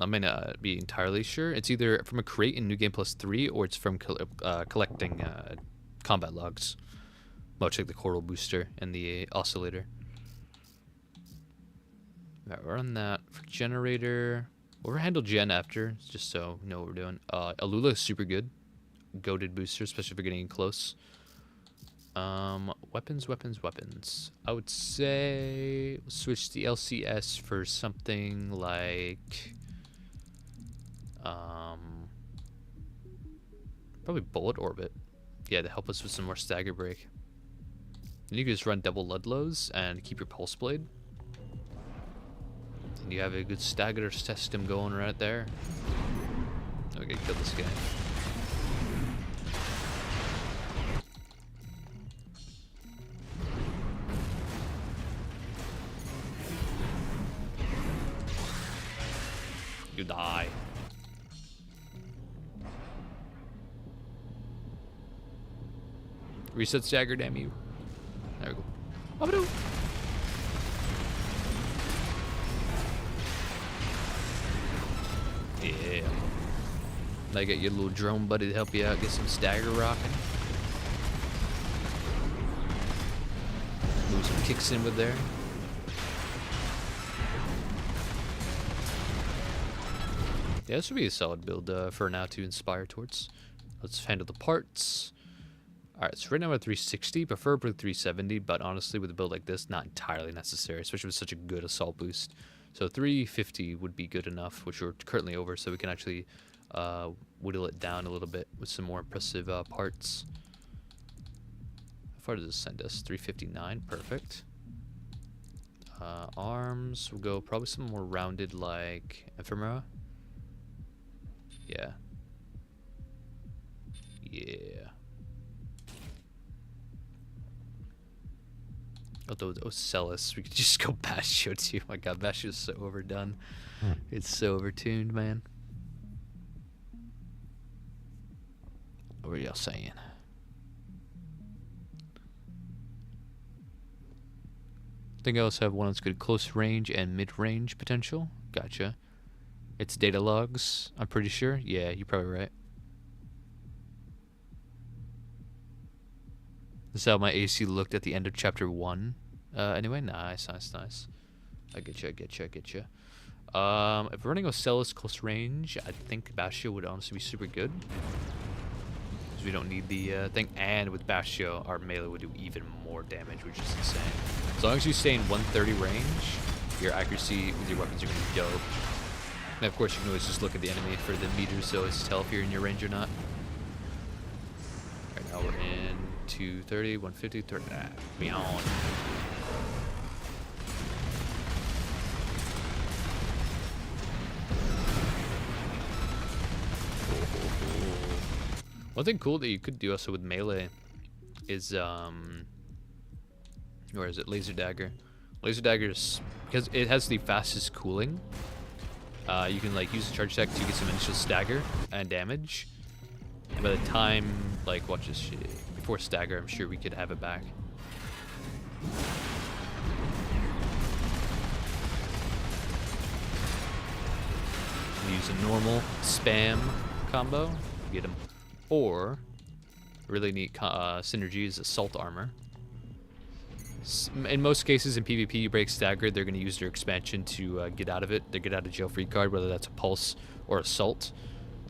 may not be entirely sure. It's either from a crate in New Game Plus 3 or it's from collecting combat logs, much like the Coral Booster and the Oscillator. Alright, we're on that. For Generator, we'll handle Gen after, just so we know what we're doing. Alula is super good. Goated booster, especially if you're getting close. Weapons. I would say we'll switch the LCS for something like probably Bullet Orbit. Yeah, to help us with some more stagger break. And you can just run double Ludlows and keep your Pulse Blade. And you have a good stagger system going right there. Okay, kill this guy. You die. Reset stagger, damn you. There we go. Babadoo. Yeah. Now you got your little drone buddy to help you out, get some stagger rocking. Move some kicks in with there. Yeah, this would be a solid build for now to inspire towards. Let's handle the parts. Alright, so right now we're at 360, preferably 370, but honestly with a build like this, not entirely necessary, especially with such a good assault boost. So 350 would be good enough, which we're currently over, so we can actually whittle it down a little bit with some more impressive parts. How far does this send us? 359, perfect. Arms, we'll go probably some more rounded like Ephemera. Yeah. Although Ocellus, we could just go Bastio too. My god, Bastio's so overdone. It's so overtuned, man. What are y'all saying? I think I also have one that's good close range and mid range potential. Gotcha. It's data logs, I'm pretty sure. Yeah, you're probably right. This is how my AC looked at the end of chapter 1. Anyway, nice. I get you. If we're running Ocellus close range, I think Bastio would honestly be super good. Because we don't need the thing. And with Bastio, our melee would do even more damage, which is insane. As long as you stay in 130 range, your accuracy with your weapons are going to be dope. And of course, you can always just look at the enemy for the meters to always tell if you're in your range or not. Right now we're in 230, 150, 30, beyond. One thing cool that you could do also with melee is where is it? Laser Dagger. Laser Dagger is, because it has the fastest cooling. You can like use the charge attack to get some initial stagger and damage. And by the time, like, watch this shit. Before stagger, I'm sure we could have it back. Use a normal spam combo, get him. Or, really neat synergy is Assault Armor. In most cases in PvP, you break stagger, they're going to use their expansion to get out of it. They get out of jail free card, whether that's a Pulse or Assault.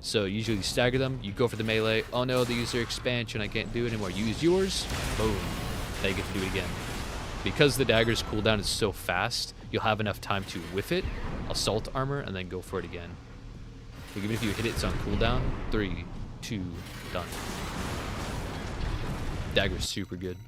So usually you stagger them, you go for the melee. Oh no, they use their expansion, I can't do it anymore. You use yours, boom, now you get to do it again. Because the dagger's cooldown is so fast, you'll have enough time to whiff it, Assault Armor, and then go for it again. Like even if you hit it, it's on cooldown. 3, 2, done. Dagger's super good.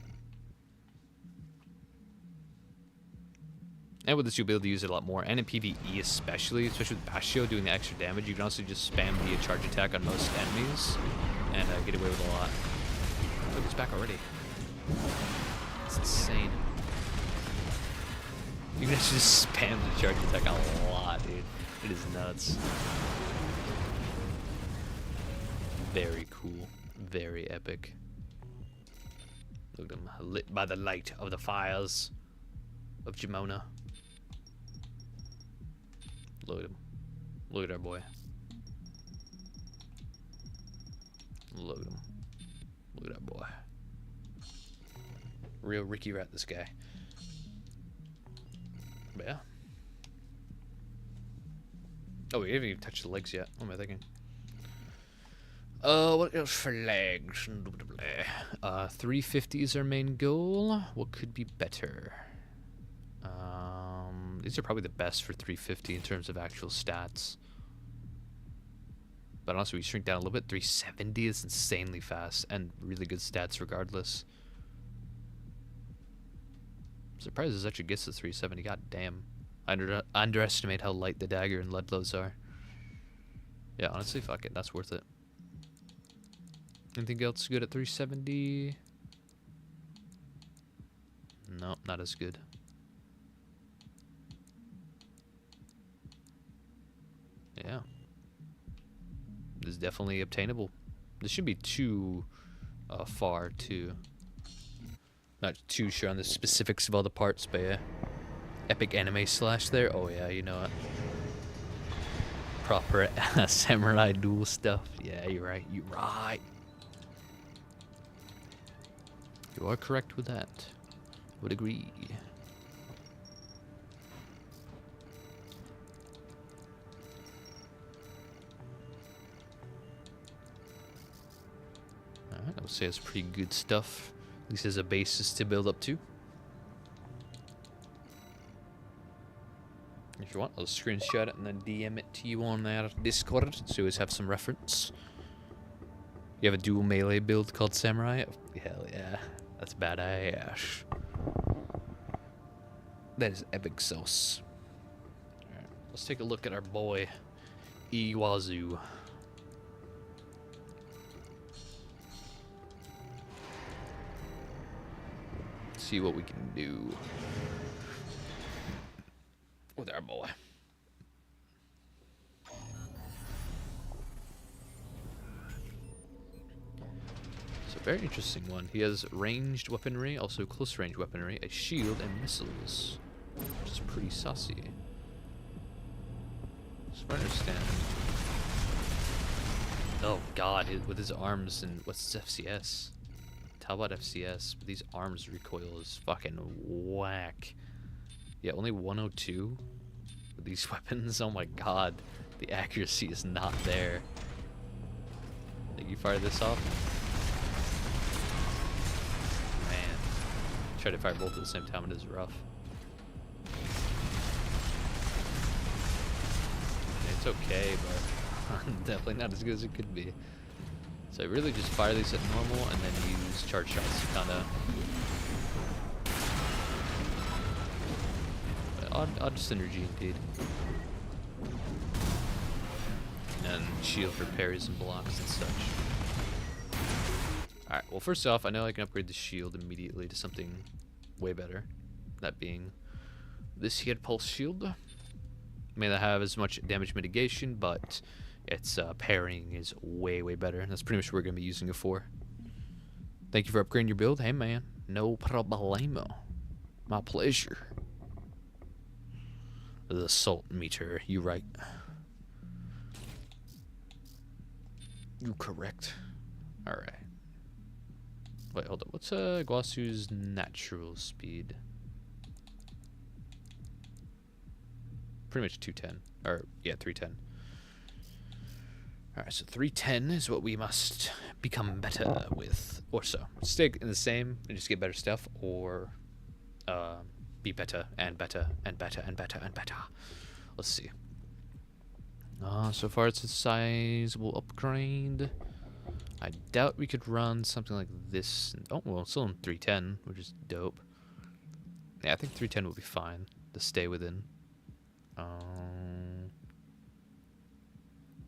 And with this, you'll be able to use it a lot more. And in PvE especially with Bastio doing the extra damage, you can also just spam the charge attack on most enemies and get away with a lot. Look, it's back already. It's insane. You can actually just spam the charge attack a lot, dude. It is nuts. Very cool. Very epic. Look at him, lit by the light of the fires of Jimona. Look at him. Look at our boy. Look at him. Look at that boy. Real Ricky Rat, this guy. But yeah. Oh, we haven't even touched the legs yet. What am I thinking? What else for legs? 350 is our main goal. What could be better? These are probably the best for 350 in terms of actual stats. But honestly, we shrink down a little bit. 370 is insanely fast and really good stats regardless. I'm surprised this actually gets to 370. God damn. I underestimate how light the dagger and lead blows are. Yeah, honestly, fuck it. That's worth it. Anything else good at 370? No, not as good. Yeah. This is definitely obtainable. This shouldn't be too far, too. Not too sure on the specifics of all the parts, but yeah. Epic anime slash there. Oh yeah, you know it. Proper samurai duel stuff. Yeah, you're right. You're right. You are correct with that. Would agree. Alright, I would say it's pretty good stuff. At least as a basis to build up to. If you want, I'll screenshot it and then DM it to you on our Discord, so you always have some reference. You have a dual melee build called Samurai? Hell yeah. That's badass. That is epic sauce. Alright, let's take a look at our boy, Iwazu. See what we can do with our boy. It's a very interesting one. He has ranged weaponry, also close range weaponry, a shield, and missiles, which is pretty saucy. So I understand. Oh god, with his arms and what's his FCS? How about FCS? But these arms recoil is fucking whack. Yeah, only 102 with these weapons. Oh my god, the accuracy is not there. Think you fire this off? Man, try to fire both at the same time. It is rough. It's okay, but definitely not as good as it could be. So I really just fire these at normal and then use charge shots to kind of odd synergy indeed. And shield for parries and blocks and such. Alright, well first off, I know I can upgrade the shield immediately to something way better. That being this here pulse shield. May not have as much damage mitigation, but its parrying is way better. And that's pretty much what we're going to be using it for. Thank you for upgrading your build. Hey man, no problemo. My pleasure. The salt meter, you right. You correct. Alright. Wait, hold up. What's Guasu's natural speed? Pretty much 210. Or, yeah, 310. Alright, so 310 is what we must become better with. Or so. Stay in the same and just get better stuff, or be better and better and better and better and better. Let's see. So far it's a sizable upgrade. I doubt we could run something like this. Oh, well, it's still in 310, which is dope. Yeah, I think 310 will be fine to stay within.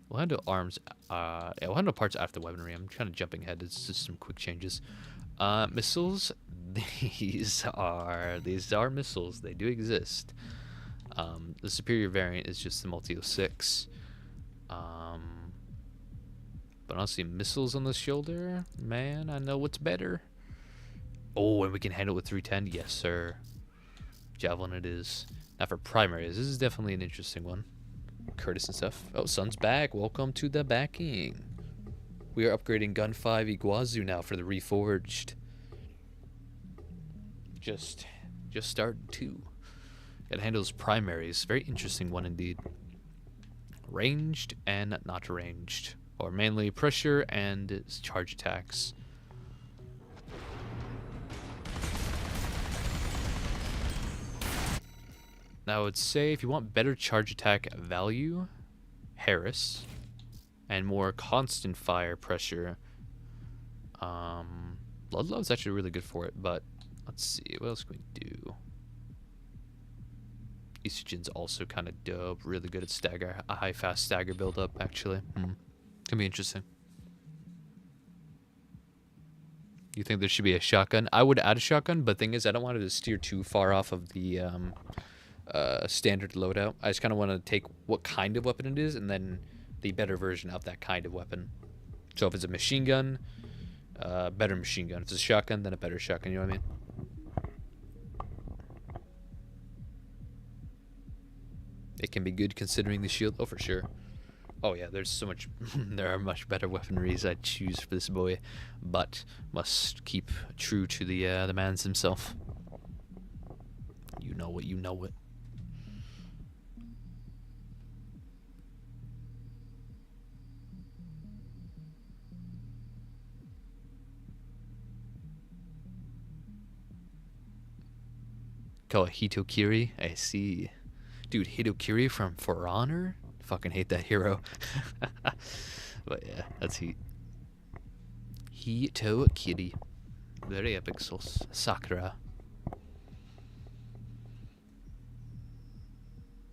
We'll handle arms. Yeah, we'll handle parts after weaponry. I'm kind of jumping ahead. It's just some quick changes. Missiles. These are missiles. They do exist. The superior variant is just the multi-06. But honestly, missiles on the shoulder, man, I know what's better. Oh, and we can handle it with 310? Yes, sir. Javelin it is. Now for primaries, this is definitely an interesting one. Curtis and stuff. Oh, Sun's back. Welcome to the backing. We are upgrading Gun 5 Iguazu now for the Reforged. Just started too. It handles primaries. Very interesting one indeed. Ranged and not ranged. Or mainly pressure and charge attacks. Now I would say if you want better charge attack value, Harris, and more constant fire pressure, Ludlow's actually really good for it, but let's see, what else can we do? Estrogen's also kind of dope, really good at stagger, a high fast stagger build-up actually. Can be interesting. You think there should be a shotgun? I would add a shotgun, but thing is I don't want it to steer too far off of the standard loadout. I just kind of want to take what kind of weapon it is and then the better version of that kind of weapon. So if it's a machine gun, better machine gun. If it's a shotgun, then a better shotgun, you know what I mean? It can be good considering the shield. Oh, for sure. Oh yeah, there's so much, there are much better weaponries I'd choose for this boy, but must keep true to the man's himself. You know it, you know it. Call it Hitokiri? I see. Dude, Hitokiri from For Honor? Fucking hate that hero. But yeah, that's Heat. Hitokiri. Very epic sauce. Sakura.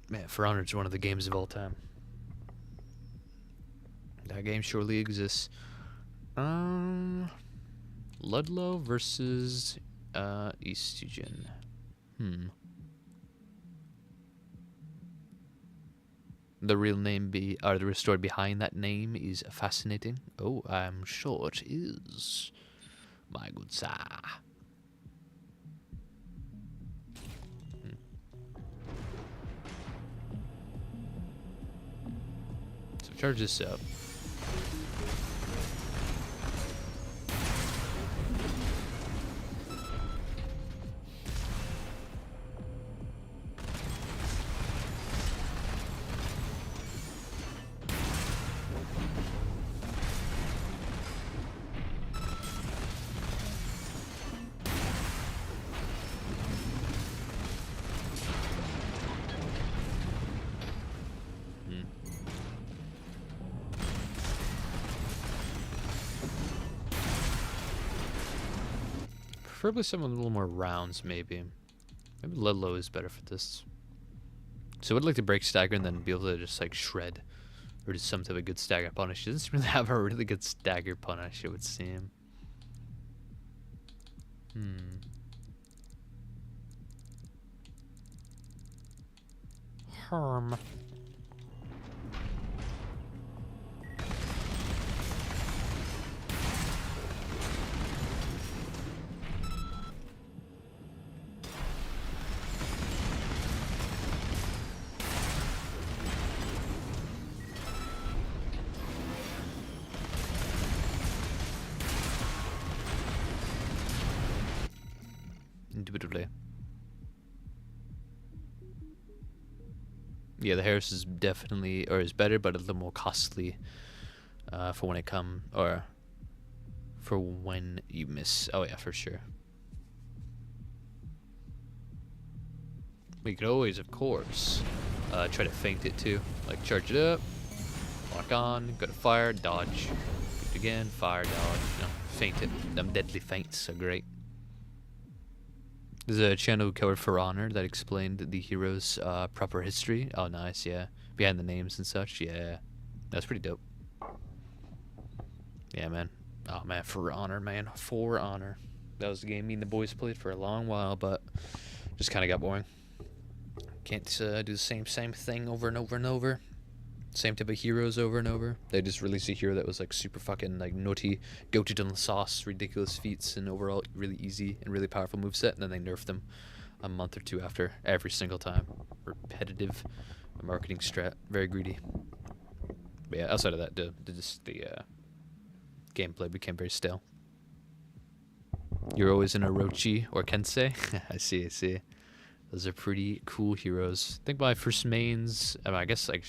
Man, For Honor is one of the games of all time. That game surely exists. Ludlow versus Eastogen. The real name or the story behind that name is fascinating. Oh, I'm sure it is, my good sir. So charge this up. Preferably someone with a little more rounds, maybe. Maybe Ludlow is better for this. So I would like to break stagger and then be able to just like shred. Or just some type of good stagger punish. He doesn't really have a really good stagger punish, it would seem. Herm. Indubitably. Yeah, the Harris is definitely, or is better, but a little more costly for when it or for when you miss. Oh yeah, for sure. We could always, of course, try to feint it too. Like charge it up, lock on, go to fire, dodge. Shoot again, fire, dodge. No, feint it. Them deadly feints are great. There's a channel who covered For Honor that explained the hero's proper history. Oh, nice, yeah. Behind the names and such, yeah. That's pretty dope. Yeah, man. Oh, man, For Honor, man. For Honor. That was the game me and the boys played for a long while, but just kind of got boring. Can't do the same thing over and over and over. Same type of heroes over and over. They just released a hero that was like super fucking like nutty, goated on the sauce, ridiculous feats, and overall really easy and really powerful moveset, and then they nerfed them a month or two after every single time. Repetitive marketing strat, very greedy. But yeah, outside of that, the gameplay became very stale. You're always in Orochi or Kensei. I see, I see. Those are pretty cool heroes. I think my first mains, I guess I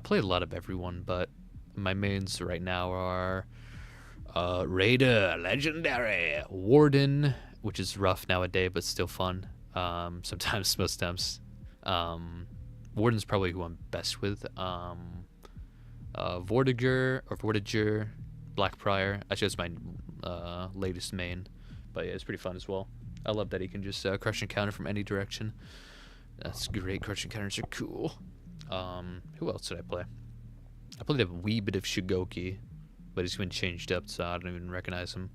play a lot of everyone, but my mains right now are Raider, Legendary, Warden, which is rough nowadays, but still fun. Sometimes, most times. Warden's probably who I'm best with. Vortiger, Blackprior. Actually, that's my latest main, but yeah, it's pretty fun as well. I love that he can just crush and counter from any direction. That's great. Crush and counters are cool. Who else did I play? I played a wee bit of Shigoki, but he's been changed up, so I don't even recognize him.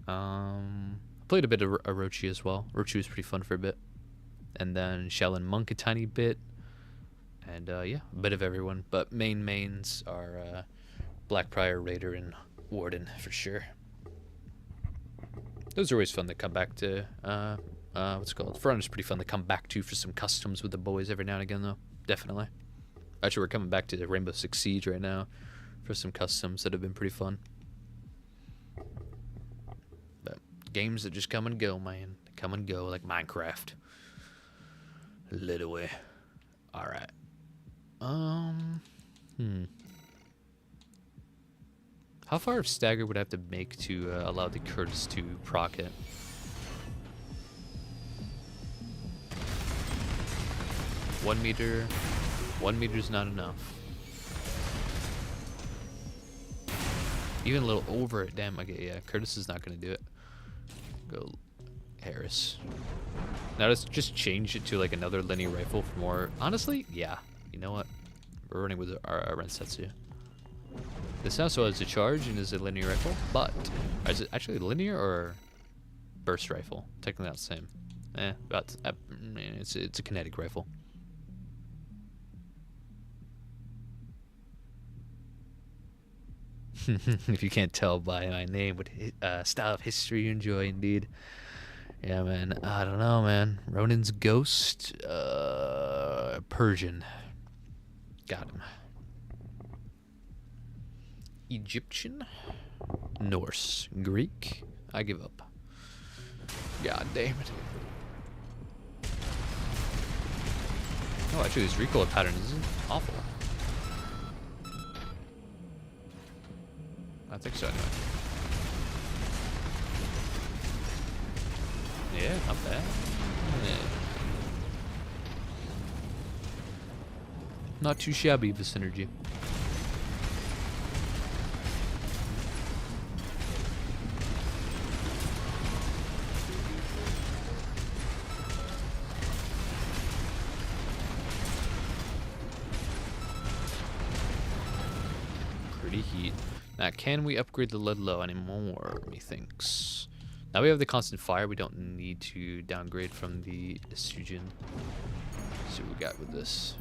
I played a bit of Orochi as well. Orochi was pretty fun for a bit. And then Shaolin Monk a tiny bit. And yeah, a bit of everyone. But mains are Blackprior, Raider, and Warden for sure. Those are always fun to come back to. What's it called? Front is pretty fun to come back to for some customs with the boys every now and again, though. Definitely. Actually, we're coming back to Rainbow Six Siege right now for some customs that have been pretty fun. But games that just come and go, man. Come and go like Minecraft. Literally. Alright. How far of stagger would I have to make to allow the Curtis to proc it? One meter is not enough. Even a little over it. Damn, okay, yeah. Curtis is not going to do it. Go Harris. Now let's just change it to like another linear rifle for more. Honestly, yeah. You know what? We're running with our Rensetsu. This also has a charge and is a linear rifle, but is it actually linear or burst rifle? Technically not the same. But it's a kinetic rifle. If you can't tell by my name, what style of history you enjoy, indeed. Yeah, man. I don't know, man. Ronin's ghost, Persian. Got him. Egyptian, Norse, Greek. I give up. God damn it. Oh, actually, this recoil pattern isn't awful. I think so, anyway. Yeah, not bad. Yeah. Not too shabby of a synergy. Pretty heat. Now, can we upgrade the Ludlow anymore, methinks? Now we have the constant fire, we don't need to downgrade from the Sujin. See what we got with this.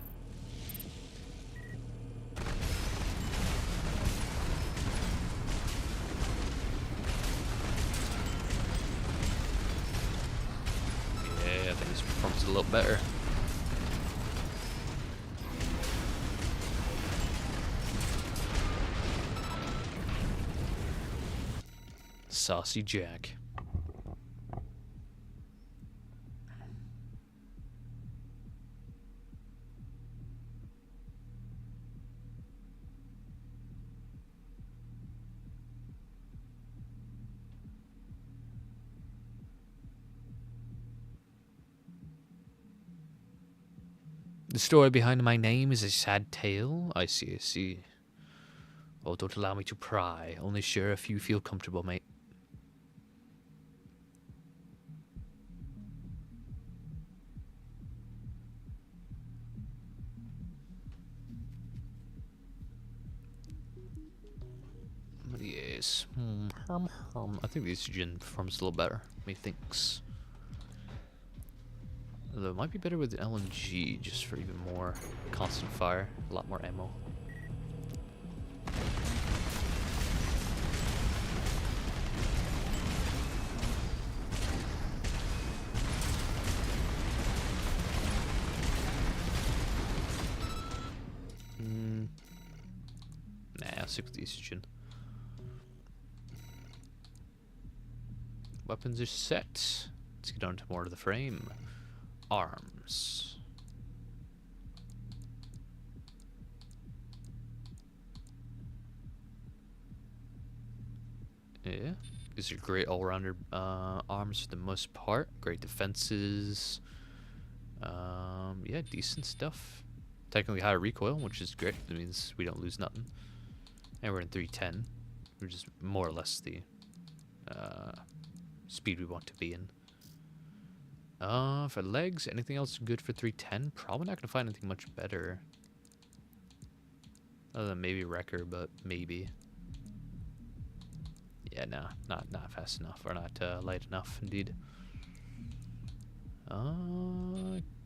Yeah, I think this performs a little better. Saucy Jack. The story behind my name is a sad tale. I see, I see. Oh, don't allow me to pry. Only share if you feel comfortable, mate. Yes. I think the estrogen performs a little better, methinks. Although it might be better with LMG, just for even more constant fire, a lot more ammo. Nah, I'll stick with the estrogen. Weapons are set. Let's get on to more of the frame. Arms. Yeah, these are great all-rounder arms for the most part. Great defenses. Yeah, decent stuff. Technically high recoil, which is great. That means we don't lose nothing. And we're in 310, which is more or less the speed we want to be in. For legs, anything else good for 310? Probably not gonna find anything much better. Other than maybe Wrecker, but maybe. Yeah, no, not fast enough, or not light enough, indeed.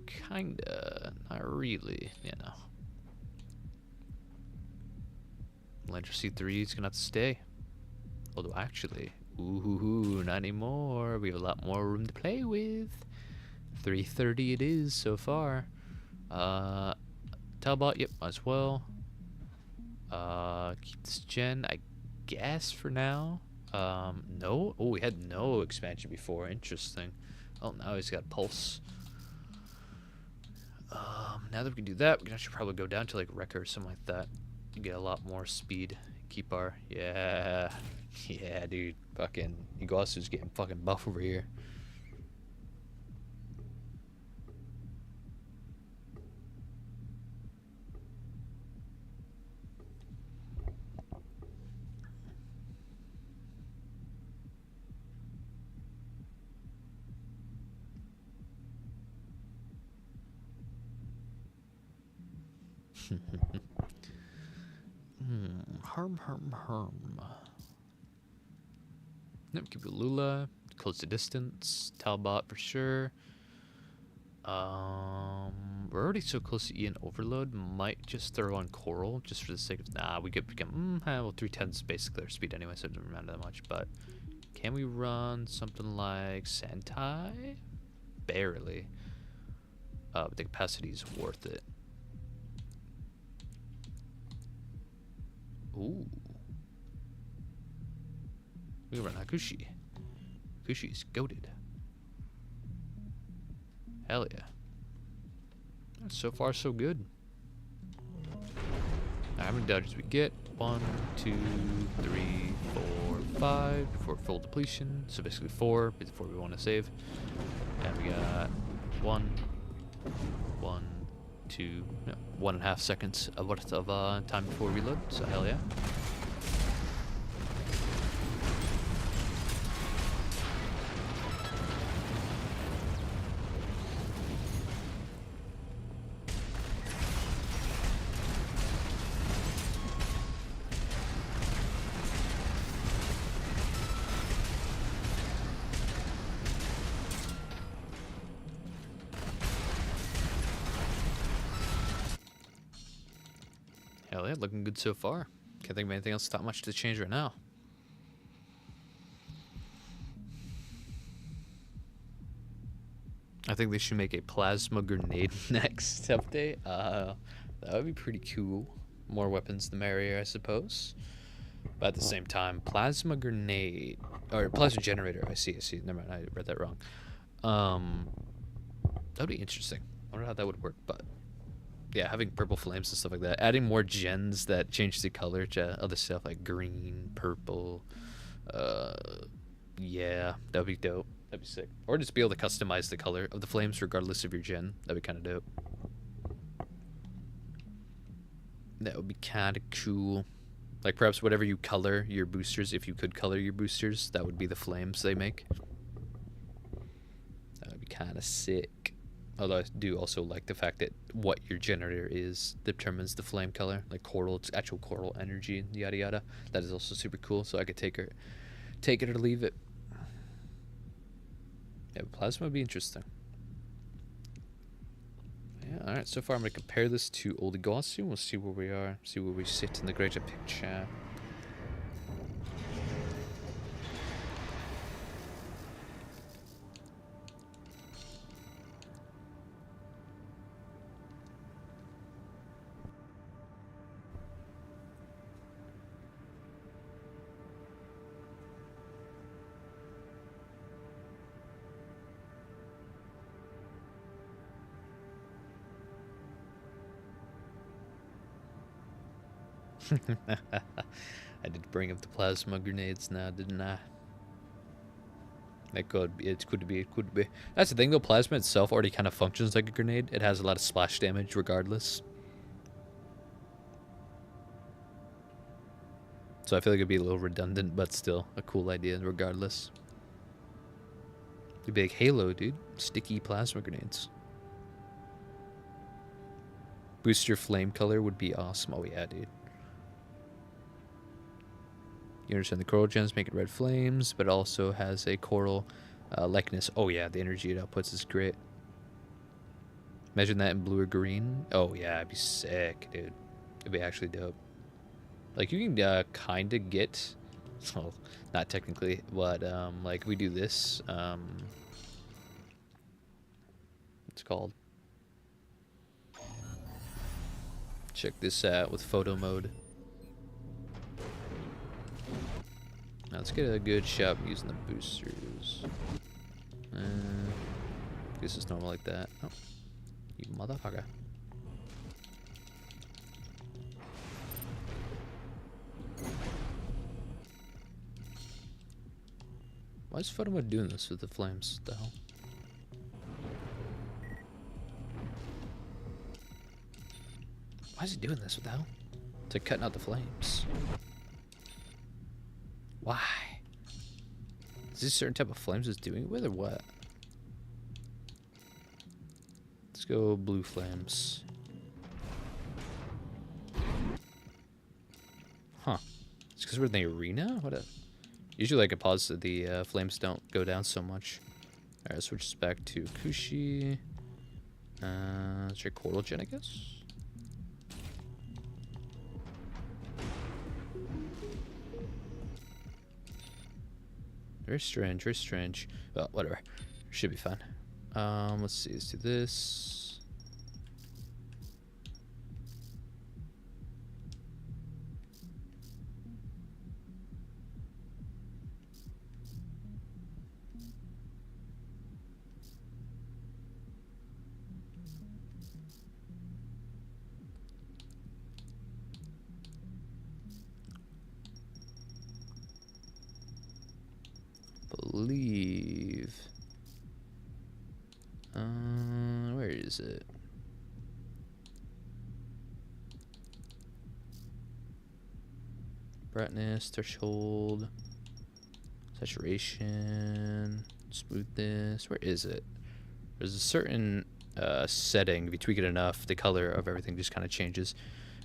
Kinda, not really. Yeah, no. Lander C3 is gonna have to stay. Although actually, ooh, not anymore. We have a lot more room to play with. 330 it is so far. Talbot, yep, as well. Keep this gen, I guess, for now. No. Oh, we had no expansion before. Interesting. Oh, now he's got pulse. Now that we can do that, we can actually probably go down to like Wrecker or something like that. You get a lot more speed. Keep our, yeah, dude. Fucking Iguazu's getting fucking buff over here. Harm. Nope, keep it Lula. Close the distance. Talbot for sure. We're already so close to Ian Overload. Might just throw on Coral just for the sake of. Nah, we could become. Well, 310 is basically our speed anyway, so it doesn't matter that much. But can we run something like Sentai? Barely. But the capacity is worth it. Ooh. We run Hakushi. Hakushi's goated. Hell yeah. So far, so good. How many dodges we get? 1, 2, 3, 4, 5 before full depletion. So basically 4 before we want to save. And we got 1, 2, no, 1.5 seconds of worth of time before reload. So hell yeah. Hell yeah, looking good so far. Can't think of anything else that much to change right now. I think they should make a plasma grenade next update. That would be pretty cool. More weapons the merrier, I suppose. But at the same time, plasma grenade or plasma generator. I see. Never mind, I read that wrong. That would be interesting. I wonder how that would work, but yeah, having purple flames and stuff like that. Adding more gens that change the color to other stuff like green, purple. Yeah, that'd be dope. That'd be sick. Or just be able to customize the color of the flames regardless of your gen. That'd be kind of dope. That would be kind of cool. Like perhaps whatever you color your boosters, if you could color your boosters, that would be the flames they make. That would be kind of sick. Although I do also like the fact that what your generator is determines the flame color. Like coral, it's actual coral energy, yada yada. That is also super cool. So I could take it or leave it. Yeah, plasma would be interesting. Yeah, alright, so far I'm going to compare this to Oligossi. We'll see where we are, see where we sit in the greater picture. I did bring up the plasma grenades now, didn't I? It could be, it could be, it could be. That's the thing though, plasma itself already kind of functions like a grenade. It has a lot of splash damage regardless. So I feel like it'd be a little redundant, but still a cool idea regardless. It'd be like Halo, dude. Sticky plasma grenades. Booster flame color would be awesome. Oh yeah, dude. You understand the coral gems make it red flames, but also has a coral likeness. Oh yeah, the energy it outputs is great. Imagine that in blue or green. Oh yeah, it'd be sick, dude. It'd be actually dope. Like you can kind of get, well, not technically, but like we do this. It's called. Check this out with photo mode. Now let's get a good shot using the boosters. Guess it's normal like that. Oh, you motherfucker. Why is photo mode doing this with the flames? What the hell? Why is he doing this? What the hell? It's like cutting out the flames. Why? Is this a certain type of flames it's doing it with or what? Let's go blue flames. Huh. It's because we're in the arena? What a... Usually like a pause so the flames don't go down so much. Alright, switch this back to Kushi. Let's try Coral Gen, I guess. Very strange, very strange. Well, whatever. Should be fine. Let's see, let's do this. Believe. Where is it? Brightness, threshold, saturation, smoothness. Where is it? There's a certain setting. If you tweak it enough, the color of everything just kind of changes.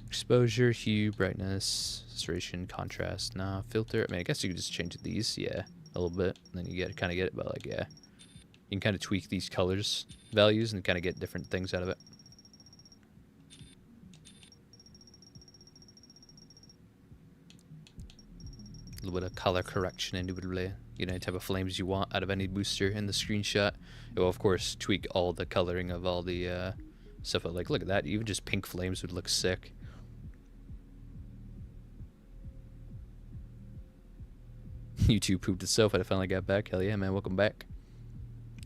Exposure, hue, brightness, saturation, contrast. Nah, filter. I mean, I guess you could just change these. Yeah. A little bit, and then you kind of get it, but like, yeah, you can kind of tweak these colors values and kind of get different things out of it. A little bit of color correction indubitably. You know, any type of flames you want out of any booster in the screenshot. It will of course tweak all the coloring of all the stuff. But like, look at that, even just pink flames would look sick. YouTube pooped itself, but I finally got back. Hell yeah, man, welcome back.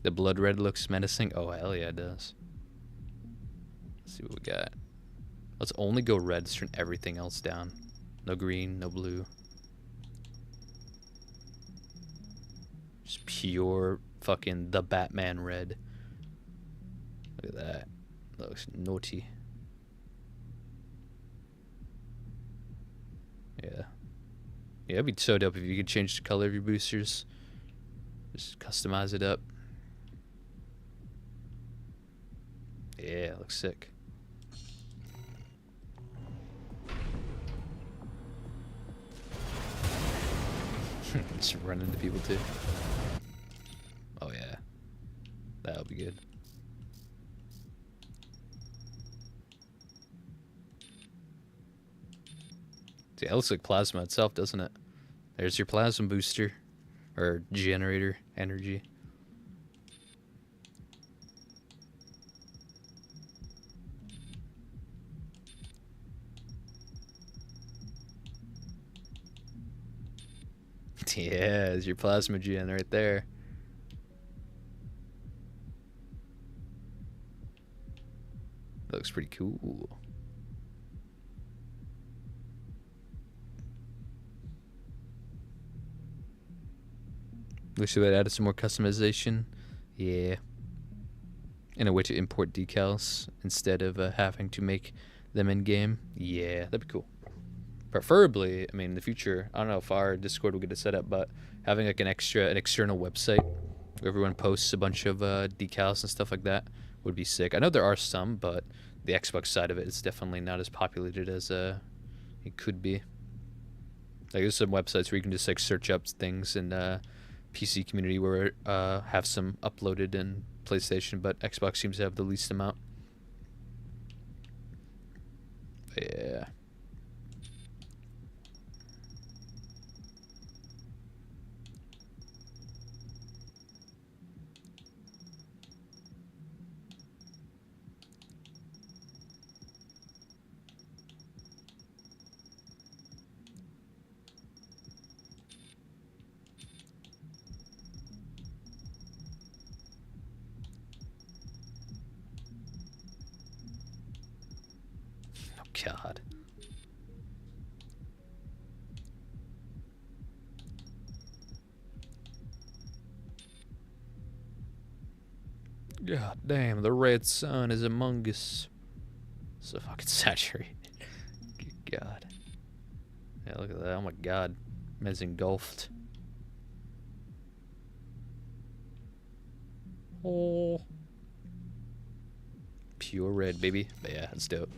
The blood red looks menacing. Oh, hell yeah, it does. Let's see what we got. Let's only go red. Let's turn everything else down. No green, no blue. Just pure fucking the Batman red. Look at that. That looks naughty. Yeah. Yeah, it'd be so dope if you could change the color of your boosters. Just customize it up. Yeah, it looks sick. Just run into people too. Oh yeah. That would be good. Yeah, it looks like plasma itself, doesn't it? There's your plasma booster. Or generator energy. Yeah, there's your plasma gen right there. That looks pretty cool. Wish they had added some more customization. Yeah. And a way to import decals instead of having to make them in game. Yeah, that'd be cool. Preferably, I mean, in the future, I don't know if our Discord will get it set up, but having like an external website where everyone posts a bunch of decals and stuff like that would be sick. I know there are some, but the Xbox side of it is definitely not as populated as it could be. Like there's some websites where you can just like search up things in PC community where have some uploaded in PlayStation, but Xbox seems to have the least amount. But yeah. God. God damn, the red sun is among us. So fucking saturated. Good God. Yeah, look at that. Oh my God. Man's engulfed. Oh. Pure red, baby. But yeah, that's dope.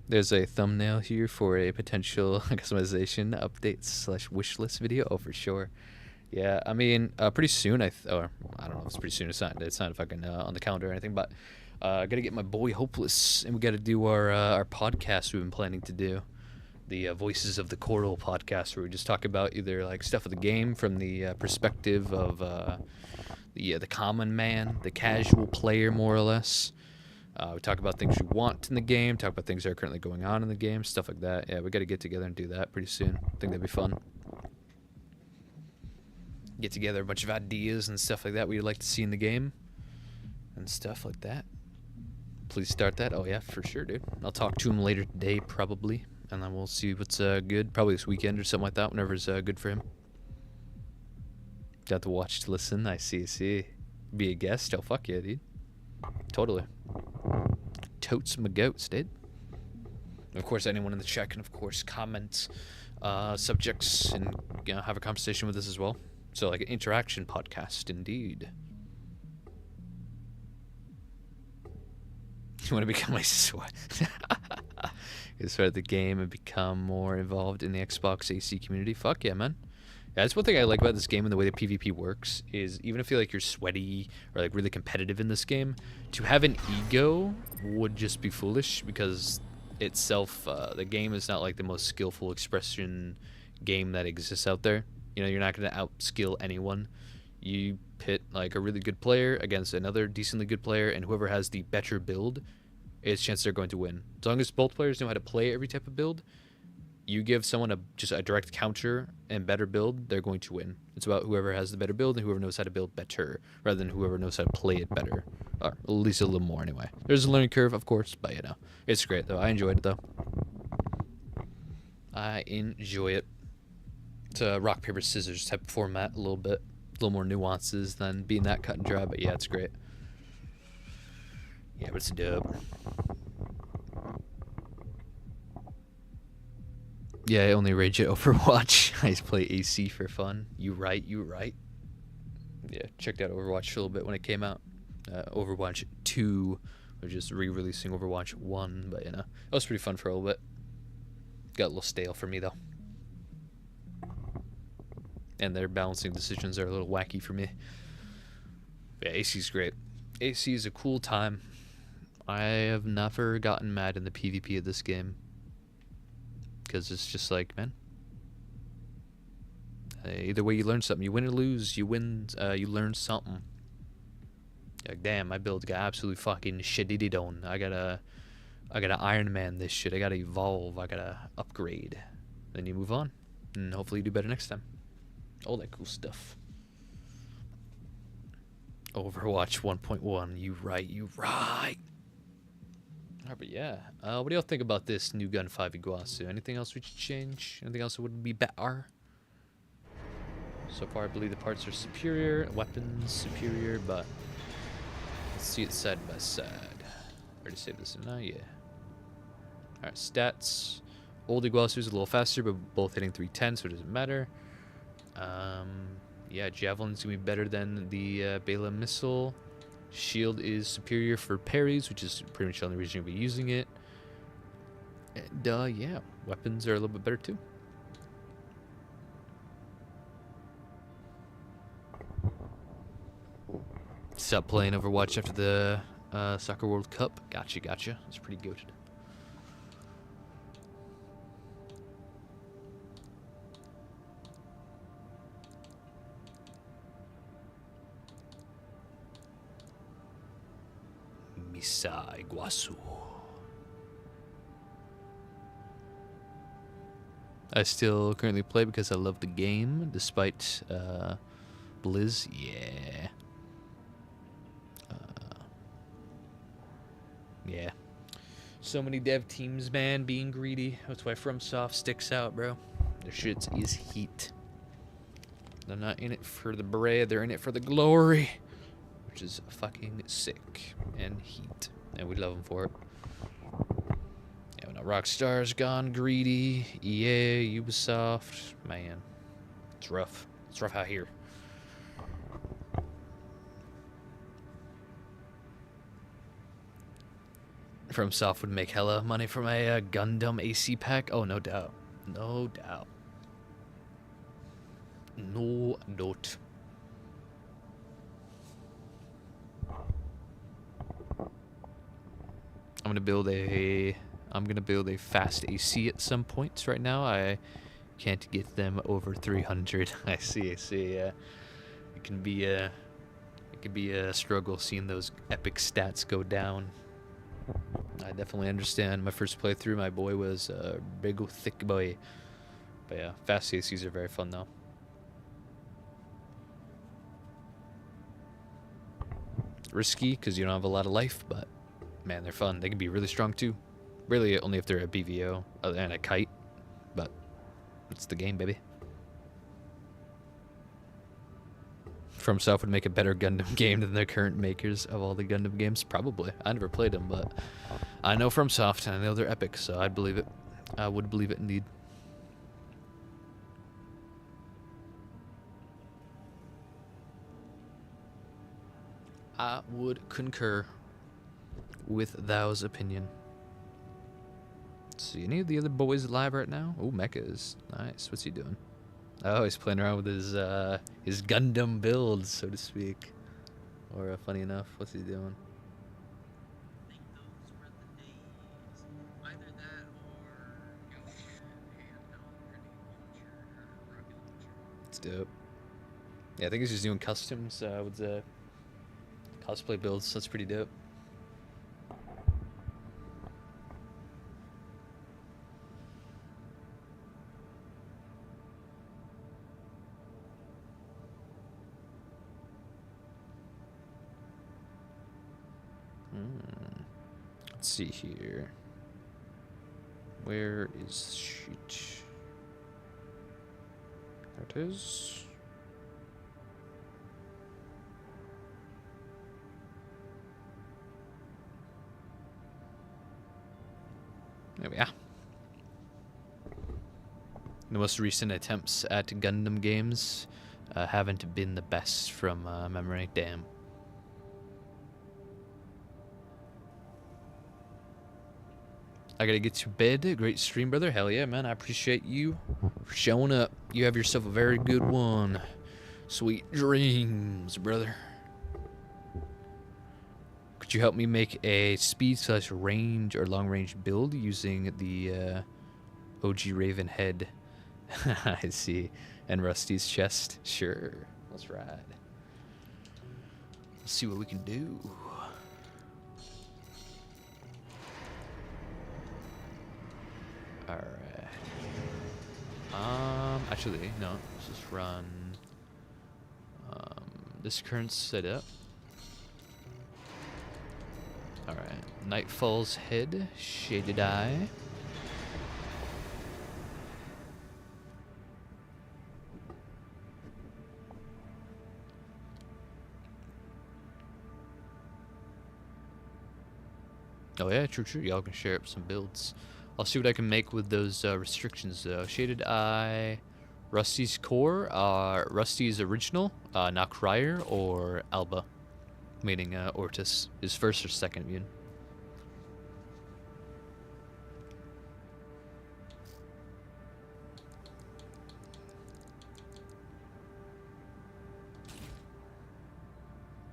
There's a thumbnail here for a potential customization update / wish list video. Oh, for sure. Yeah, I mean, pretty soon. Or I don't know if it's pretty soon. It's not fucking on the calendar or anything. But gotta get my boy Hopeless, and we gotta do our podcast we've been planning to do, the Voices of the Coral podcast, where we just talk about either like stuff of the game from the perspective of the common man, the casual player, more or less. We talk about things you want in the game, talk about things that are currently going on in the game, stuff like that. Yeah, we got to get together and do that pretty soon. I think that'd be fun. Get together a bunch of ideas and stuff like that we'd like to see in the game and stuff like that. Please start that. Oh, yeah, for sure, dude. I'll talk to him later today, probably, and then we'll see what's good. Probably this weekend or something like that, whenever's good for him. Got to watch to listen. I see. Be a guest. Oh, fuck yeah, dude. Totally. Totes my goats, dude. Of course, anyone in the chat can, of course, comment subjects and have a conversation with us as well. So, like an interaction podcast, indeed. You want to become my sweat? You start the game and become more involved in the Xbox AC community. Fuck yeah, man. Yeah, that's one thing I like about this game and the way the PvP works is even if you feel like you're sweaty or like really competitive in this game, to have an ego would just be foolish because itself, the game is not like the most skillful expression game that exists out there. You know, you're not going to outskill anyone. You pit like a really good player against another decently good player, and whoever has the better build, it's chance they're going to win. As long as both players know how to play every type of build, you give someone just a direct counter and better build, they're going to win. It's about whoever has the better build and whoever knows how to build better, rather than whoever knows how to play it better. Or at least a little more, anyway. There's a learning curve, of course, but you know. It's great, though. I enjoyed it, though. I enjoy it. It's a rock, paper, scissors type of format, a little bit. A little more nuances than being that cut and dry, but yeah, it's great. Yeah, but it's dope. Yeah, I only rage at Overwatch. I just play AC for fun. You right. Yeah, checked out Overwatch a little bit when it came out. Overwatch 2, or just re-releasing Overwatch 1, but you know, it was pretty fun for a little bit. Got a little stale for me though. and their balancing decisions are a little wacky for me. Yeah, AC's great. AC is a cool time. I have never gotten mad in the PvP of this game, because it's just like, man, either way you learn something. You win or lose, you win. You learn something. Like, damn, my build got absolutely fucking shitty done. I gotta Iron Man this shit. I gotta evolve. I gotta upgrade. Then you move on, and hopefully you do better next time. All that cool stuff. Overwatch 1.1. You right. Alright, but yeah. What do y'all think about this new gun 5 Iguazu? Anything else we should change? Anything else that would be better? So far, I believe the parts are superior, weapons superior, but let's see it side by side. Already saved this, didn't I? Yeah. Alright, stats. Old Iguazu's a little faster, but both hitting 310, so it doesn't matter. Yeah, Javelin's gonna be better than the Bela missile. Shield is superior for parries, which is pretty much the only reason you'll be using it. And yeah, weapons are a little bit better too. Stop playing Overwatch after the Soccer World Cup. Gotcha. That's pretty good. Misa Iguazu. I still currently play because I love the game, despite Blizz. Yeah. Yeah. So many dev teams, man, being greedy. That's why FromSoft sticks out, bro. Their shit is heat. They're not in it for the bread, they're in it for the glory. Which is fucking sick. And heat. And we love them for it. Yeah, now Rockstar's gone greedy. EA, Ubisoft. Man. It's rough. It's rough out here. FromSoft would make hella money from a Gundam AC pack. Oh, no doubt. No doubt. No doubt. I'm gonna build a fast AC at some points. Right now, I can't get them over 300. I see. Yeah, it can be a struggle seeing those epic stats go down. I definitely understand. My first playthrough, my boy was a big thick boy. But yeah, fast ACs are very fun though. Risky because you don't have a lot of life, but man, they're fun. They can be really strong too. Really, only if they're a BVO and a kite. But it's the game, baby. FromSoft would make a better Gundam game than the current makers of all the Gundam games. Probably. I never played them, but I know FromSoft and I know they're epic, so I'd believe it. I would believe it indeed. I would concur with thou's opinion. Let's see, any of the other boys alive right now? Oh, Mecha is nice. What's he doing? Oh, he's playing around with his Gundam build, so to speak. Or funny enough, what's he doing? I think those were the days. Either that or handheld grenade launcher or rocket launcher. It's dope. Yeah, I think he's just doing customs with the cosplay builds. That's pretty dope. Let's see here. Where is sheet? There it is. There we are. The most recent attempts at Gundam games haven't been the best from memory. Damn. I gotta get to bed. Great stream, brother. Hell yeah, man. I appreciate you for showing up. You have yourself a very good one. Sweet dreams, brother. Could you help me make a speed/range or long-range build using the OG Raven head? I see. And Rusty's chest? Sure. Let's ride. Let's see what we can do. Alright. Actually, no. Let's just run this current setup. Alright. Nightfall's head. Shaded eye. Oh yeah, true. Y'all can share up some builds. I'll see what I can make with those restrictions though. Shaded Eye, Rusty's Core, Rusty's Original, Nakryer, or Alba. Meaning Ortis. His first or second immune.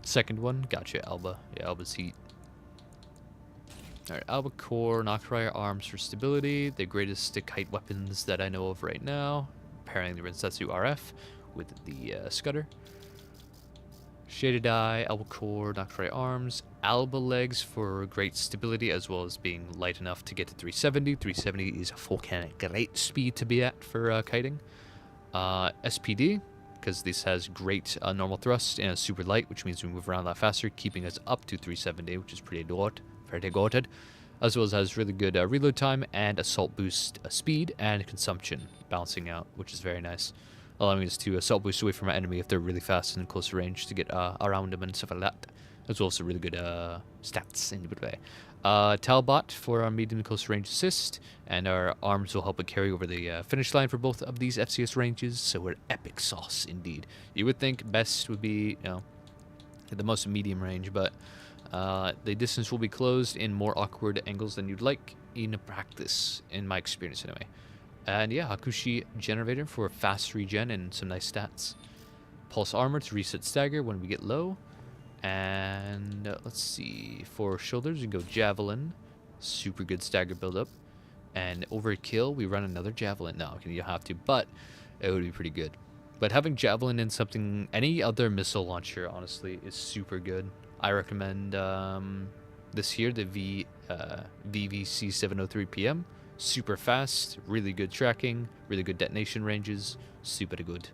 Second one? Gotcha, Alba. Yeah, Alba's heat. Alright, Alba Core, Nakryer arms for stability, the greatest kite weapons that I know of right now. Pairing the Rensetsu RF with the Scudder. Shaded Eye, Alba Core, Nakryer arms, Alba legs for great stability as well as being light enough to get to 370. 370 is a fucking great speed to be at for kiting. SPD, because this has great normal thrust and super light, which means we move around a lot faster, keeping us up to 370, which is pretty good. Very good, as well as has really good reload time and assault boost speed and consumption balancing out, which is very nice, allowing us to assault boost away from our enemy if they're really fast and close range to get around them and stuff like that, as well as some really good stats in a good way. Talbot for our medium and close range assist, and our arms will help it carry over the finish line for both of these FCS ranges, so we're epic sauce indeed. You would think best would be, the most medium range, but the distance will be closed in more awkward angles than you'd like in practice, in my experience anyway. And yeah, Hakushi Generator for fast regen and some nice stats. Pulse Armor to reset stagger when we get low. And let's see, for shoulders we go Javelin, super good stagger buildup. And Overkill, we run another Javelin. No, you have to, but it would be pretty good. But having Javelin in something, any other missile launcher, honestly, is super good. I recommend this here, the VVC 703 PM. Super fast, really good tracking, really good detonation ranges, super good.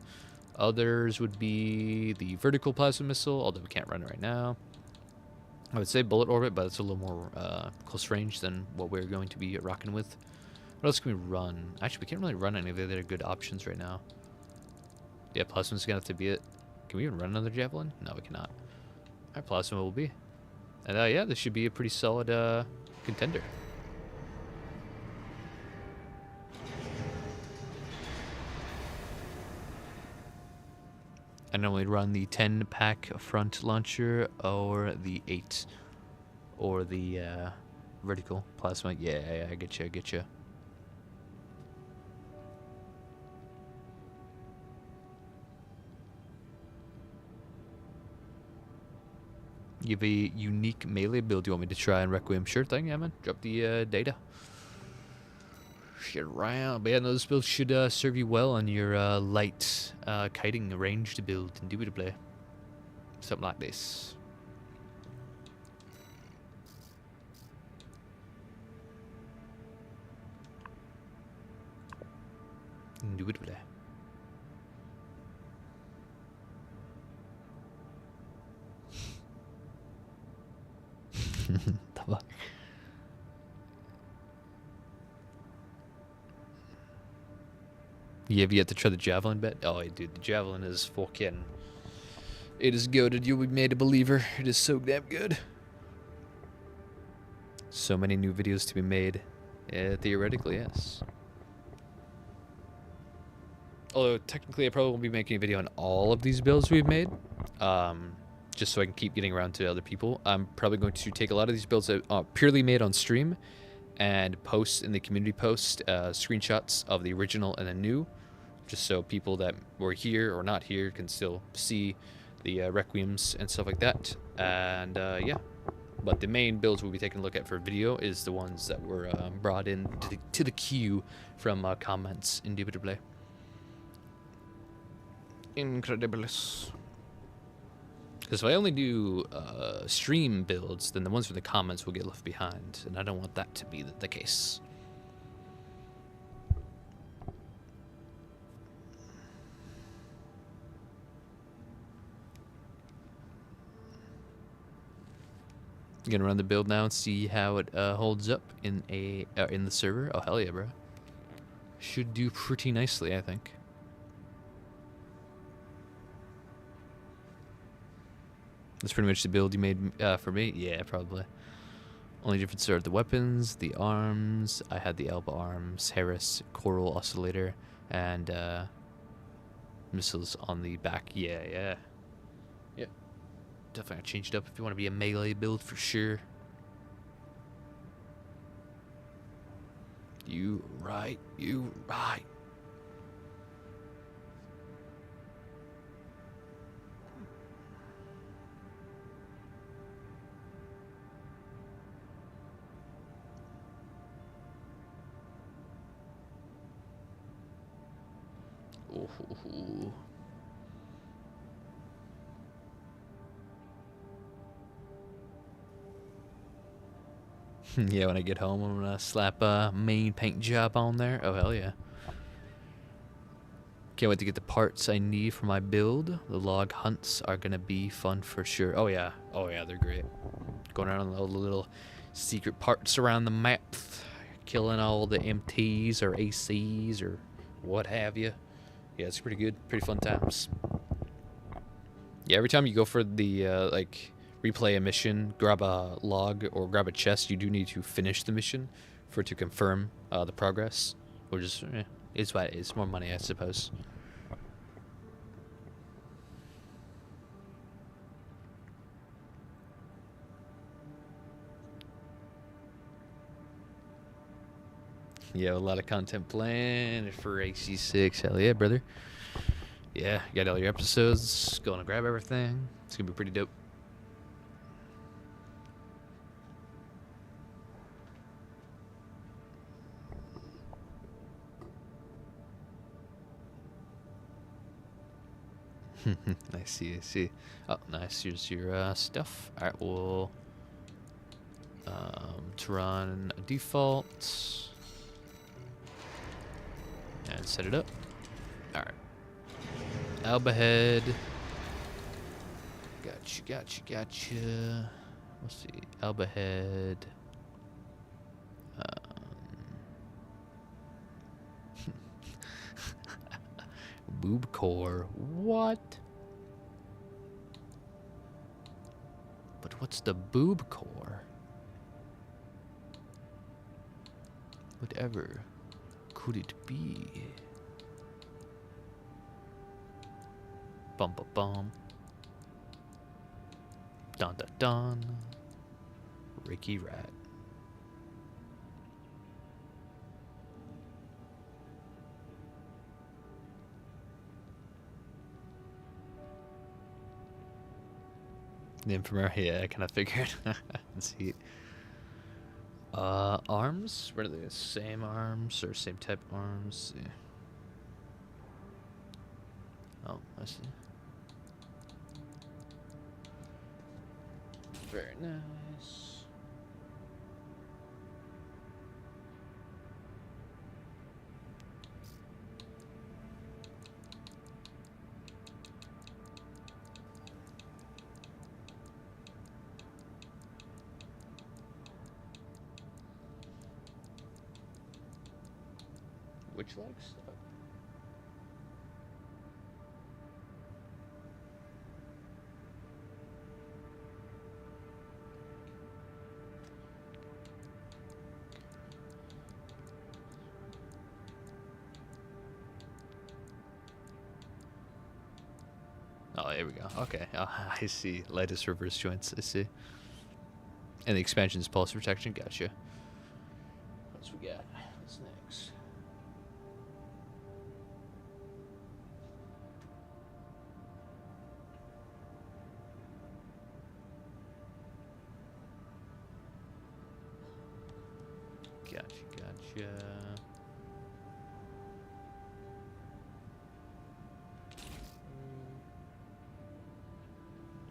Others would be the vertical plasma missile, although we can't run it right now. I would say bullet orbit, but it's a little more close range than what we're going to be rocking with. What else can we run? Actually, we can't really run any of the other good options right now. Yeah, plasma's gonna have to be it. Can we even run another Javelin? No, we cannot. Alright, plasma will be. And yeah, this should be a pretty solid contender. I normally run the 10-pack front launcher or the 8 or the vertical plasma. Yeah, I get you. You have a unique melee build you want me to try in Requiem? Sure thing, yeah, man. Drop the data. Shit around. But yeah, no, this build should serve you well on your light kiting ranged build, indubitably. Something like this. Indubitably. You have yet to try the Javelin bet? Oh, dude, the Javelin is fucking... It is goated. You'll be made a believer. It is so damn good. So many new videos to be made. Theoretically, yes. Although, technically, I probably won't be making a video on all of these builds we've made. Just so I can keep getting around to other people. I'm probably going to take a lot of these builds that are purely made on stream and post in the community post screenshots of the original and the new, just so people that were here or not here can still see the Requiems and stuff like that. And yeah, but the main builds we'll be taking a look at for video is the ones that were brought in to the queue from comments. Indubitably. Incredibles. Because if I only do stream builds, then the ones from the comments will get left behind, and I don't want that to be the case. I'm gonna run the build now and see how it holds up in the server. Oh hell yeah, bro! Should do pretty nicely, I think. That's pretty much the build you made for me. Yeah, probably. Only difference are the weapons, the arms. I had the Elba arms, Harris, Coral Oscillator, and missiles on the back. Yeah. Definitely change it up if you want to be a melee build for sure. You right. Ooh. Yeah, when I get home, I'm gonna slap a main paint job on there. Oh hell yeah! Can't wait to get the parts I need for my build. The log hunts are gonna be fun for sure. Oh yeah, they're great. Going around on all the little secret parts around the map, killing all the MTs or ACs or what have you. Yeah, it's pretty good. Pretty fun times. Yeah, every time you go for the like replay a mission, grab a log or grab a chest, you do need to finish the mission for it to confirm the progress. Or just it's what it is. More money, I suppose. Yeah, a lot of content planned for AC6. Hell yeah, brother. Yeah, you got all your episodes. Going to grab everything. It's gonna be pretty dope. I see. Oh, nice. Here's your stuff. All right, we'll to run a default and set it up. All right. Alba head. Gotcha. Let's see. Alba head. Boob core. What? But what's the boob core? Whatever could it be? Bum. Dun. Ricky Rat. The infirmary, yeah, I kind of figured. Let's see. Arms? What are they? Same arms or same type of arms? Yeah. Oh, I see. Very nice. Which legs? Oh, there we go. Okay. Oh, I see. Lightest reverse joints. I see. And the expansion is pulse protection. Gotcha. else we got? What's next? Gotcha.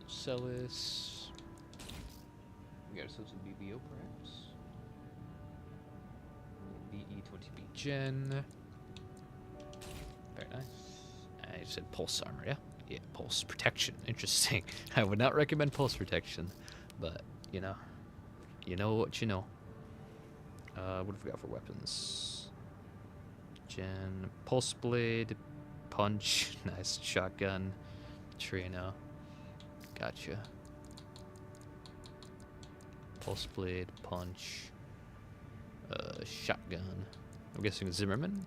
Sell this. We got ourselves a BBO perhaps. BE20B Gen. Very nice. I said pulse armor, yeah? Yeah, pulse protection. Interesting. I would not recommend pulse protection, but you know what you know. What have we got for weapons? Gen, pulse blade, punch, nice, shotgun, Trino. Gotcha. Pulse blade, punch, shotgun. I'm guessing Zimmerman.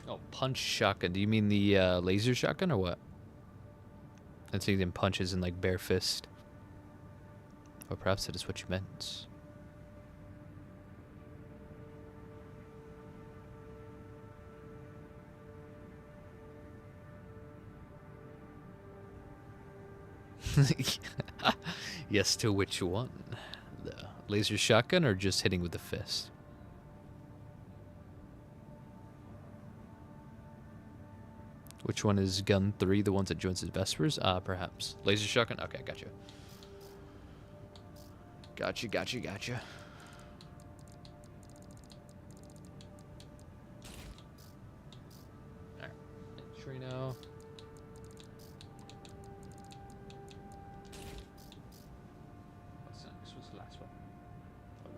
Oh, punch shotgun. Do you mean the laser shotgun or what? I'm thinking punches in like bare fist. Or perhaps that is what you meant. Yes, to which one? The laser shotgun or just hitting with the fist? Which one is gun 3, the ones that joins his Vespers? Perhaps. Laser shotgun? Okay, gotcha. Gotcha. Alright. Trino. What's next? What's the last one?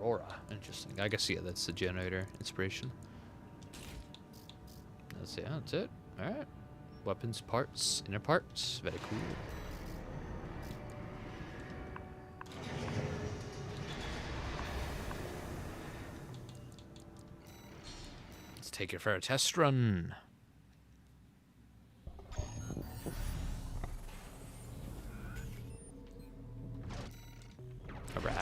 Aurora. Interesting. I guess, yeah, that's the generator inspiration. That's it. Alright. Weapons, parts, inner parts. Very cool. Let's take it for a test run. Alright.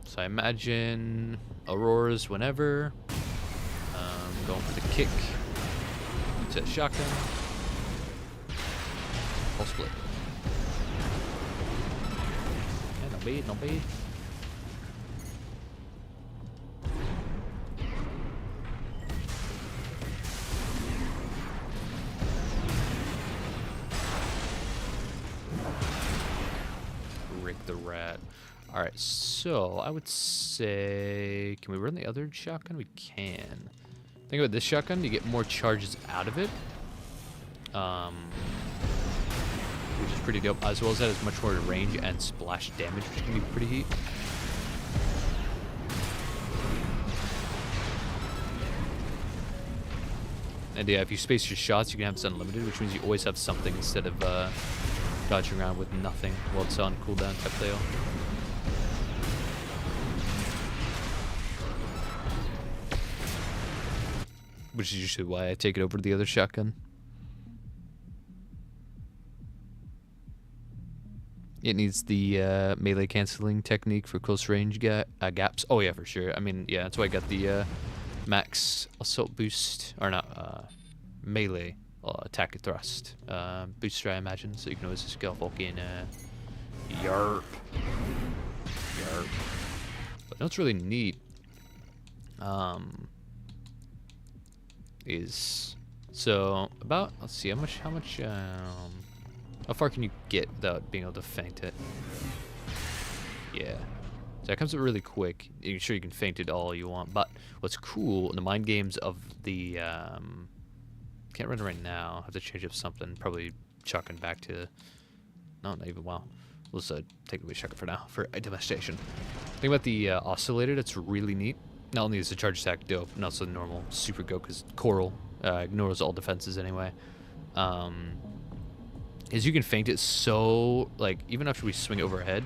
So I imagine Auroras whenever. Going for the kick. To shotgun. Full split. Yeah, no bait. Rig the rat. Alright, so I would say, can we run the other shotgun? We can. Think about this shotgun, you get more charges out of it. Which is pretty dope. As well as that has much more range and splash damage, which can be pretty heat. And yeah, if you space your shots, you can have this unlimited, which means you always have something instead of dodging around with nothing while it's on cooldown type deal. Which is usually why I take it over to the other shotgun. It needs the melee canceling technique for close range gaps. Oh yeah, for sure. I mean, yeah, that's why I got the max assault boost, or not, melee attack and thrust booster, I imagine. So you can always just go fucking yarp. But no, it's really neat. Is so about, let's see, how far can you get without being able to feint it? Yeah, so that comes up really quick. You're sure you can feint it all you want, but what's cool in the mind games of the can't run it right now, have to change up something, probably chucking back to, no, not even, well, let's take away shotgun for now for domestication. Think about the oscillator, that's really neat. Not only is the charge attack dope, and also normal super go, because Coral ignores all defenses anyway. Is you can feint it so, like, even after we swing it overhead,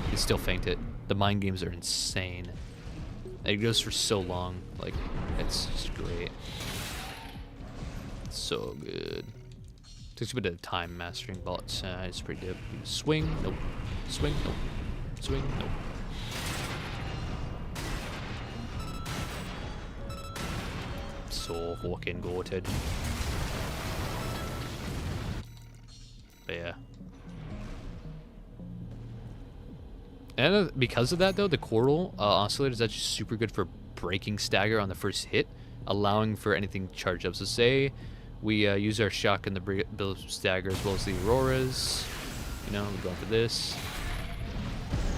you can still feint it. The mind games are insane. It goes for so long, like, it's just great. So good. Takes a bit of time mastering, but it's pretty dope. Swing, nope. Swing, nope. Swing, nope. So fucking goated. But yeah. And because of that, though, the coral oscillator is actually super good for breaking stagger on the first hit, allowing for anything to charge up. So say we use our shotgun to build stagger as well as the auroras. You know, we go for this,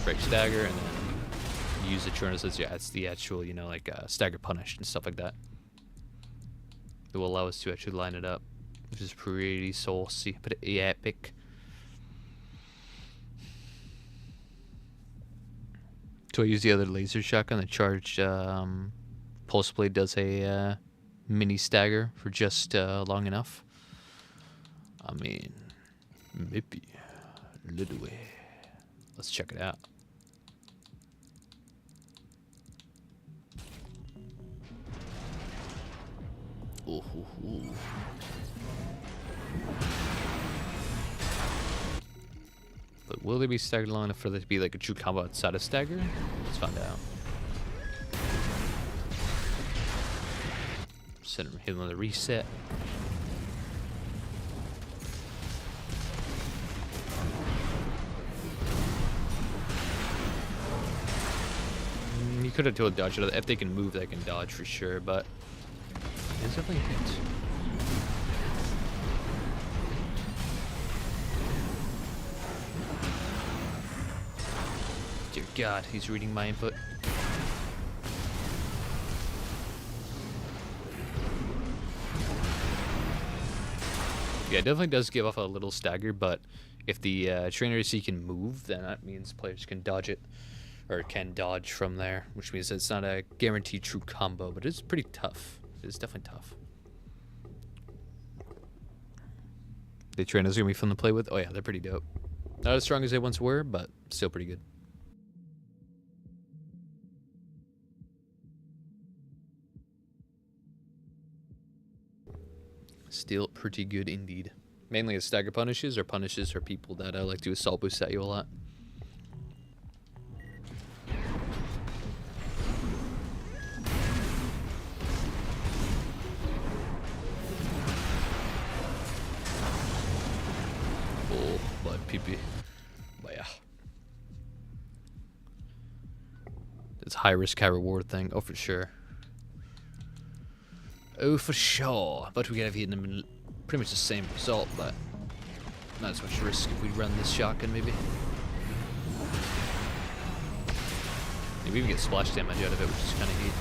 break stagger, and then use the churnos as that's the actual, you know, like stagger punish and stuff like that. It will allow us to actually line it up, which is pretty saucy, pretty epic. So I use the other laser shotgun. The charged pulse blade does a mini stagger for just long enough. I mean, maybe a little way. Let's check it out. Ooh, ooh, ooh. But will they be staggered long enough for there to be like a true combo outside of stagger? Let's find out. Hit him with a reset. You could have totally dodged it. If they can move, they can dodge for sure, but it's definitely a hit. Dear God, he's reading my input. Yeah, it definitely does give off a little stagger, but if the trainer C can move, then that means players can dodge it, or can dodge from there, which means it's not a guaranteed true combo, but it's pretty tough. It's definitely tough. The trainers are gonna be fun to play with. Oh yeah, they're pretty dope. Not as strong as they once were, but still pretty good. Still pretty good indeed. Mainly as stagger punishes, or punishes for people that like to assault boost at you a lot. Oh, but PP. But yeah. It's high risk, high reward thing. Oh, for sure. Oh, for sure. But we could have hit pretty much the same result, but not as much risk if we run this shotgun, maybe. Maybe even get splash damage out of it, which is kind of neat.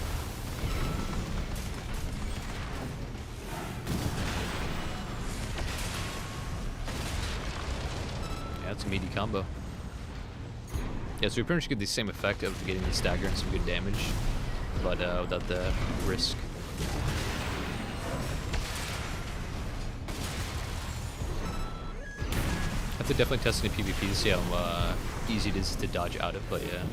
Yeah, that's a meaty combo. Yeah, so we pretty much get the same effect of getting the stagger and some good damage, but without the risk. I have to definitely test any PvP to see how easy it is to dodge out of, but yeah.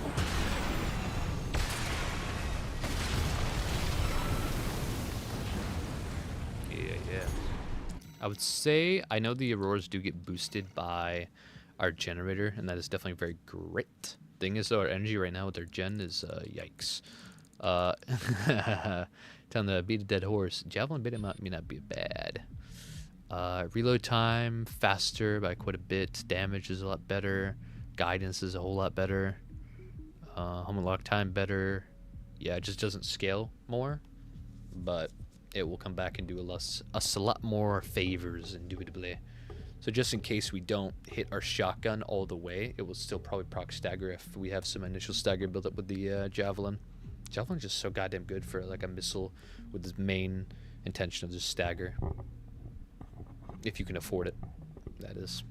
Yeah. I would say, I know the auroras do get boosted by our generator, and that is definitely very great. Thing is, though, our energy right now with our gen is, yikes. Telling the beat a dead horse. Javelin bait him out may not be bad. Reload time faster by quite a bit. Damage is a lot better. Guidance is a whole lot better. Home and lock time better. Yeah, it just doesn't scale more, but it will come back and do us a lot more favors, indubitably. So just in case we don't hit our shotgun all the way, it will still probably proc stagger if we have some initial stagger build up with the javelin. Javelin's just so goddamn good for like a missile with its main intention of just stagger. If you can afford it, that is.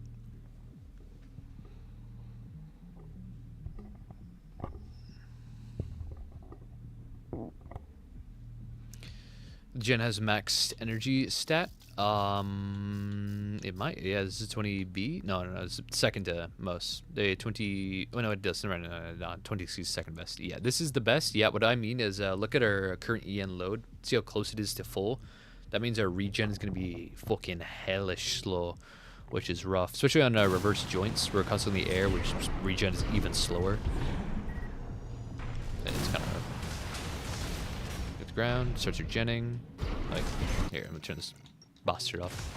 Gen has maxed energy stat. It might. Yeah, this is 20B. No, it's second to most. The 20. Oh no, it doesn't. No, 20 is second best. Yeah, this is the best. Yeah, what I mean is, look at our current EN load. See how close it is to full. That means our regen is going to be fucking hellish slow, which is rough. Especially on reverse joints, we're constantly in the air, which regen is even slower. And it's kind of rough. Hit the ground, starts regenning. Like, here, I'm going to turn this bastard off.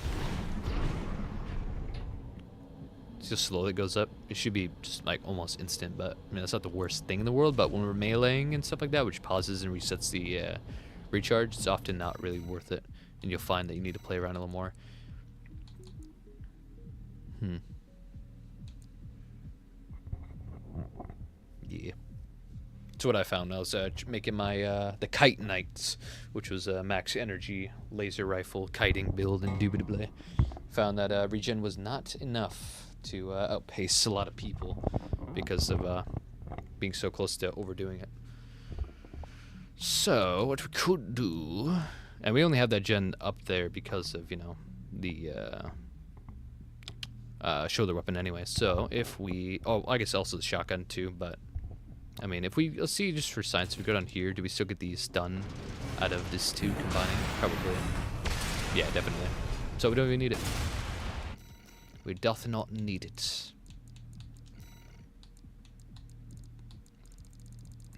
See how slow it goes up? It should be just like almost instant, but I mean, that's not the worst thing in the world. But when we're meleeing and stuff like that, which pauses and resets the recharge, it's often not really worth it. And you'll find that you need to play around a little more. Yeah. That's what I found. I was making my the Kite Knights, which was a max energy laser rifle kiting build, indubitably. Found that regen was not enough to outpace a lot of people because of being so close to overdoing it. So what we could do, and we only have that gen up there because of, you know, the shoulder weapon anyway. So if we, oh, I guess also the shotgun too, but I mean, if we, let's see just for science, if we go down here, do we still get these done out of this two combining? Probably. Yeah, definitely. So we don't even need it. We doth not need it.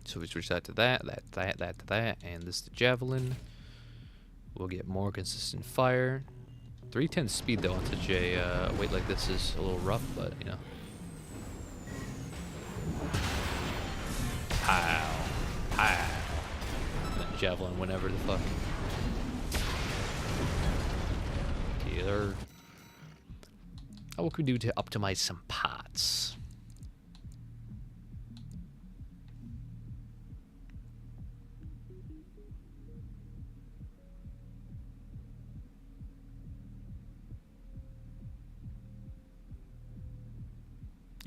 So we switch that to that to that, and this to javelin. We'll get more consistent fire. 310 speed though on such a weight like this is a little rough, but you know. Pow, pow. And then javelin whenever the fuck. Either. Oh, what can we do to optimize some pots?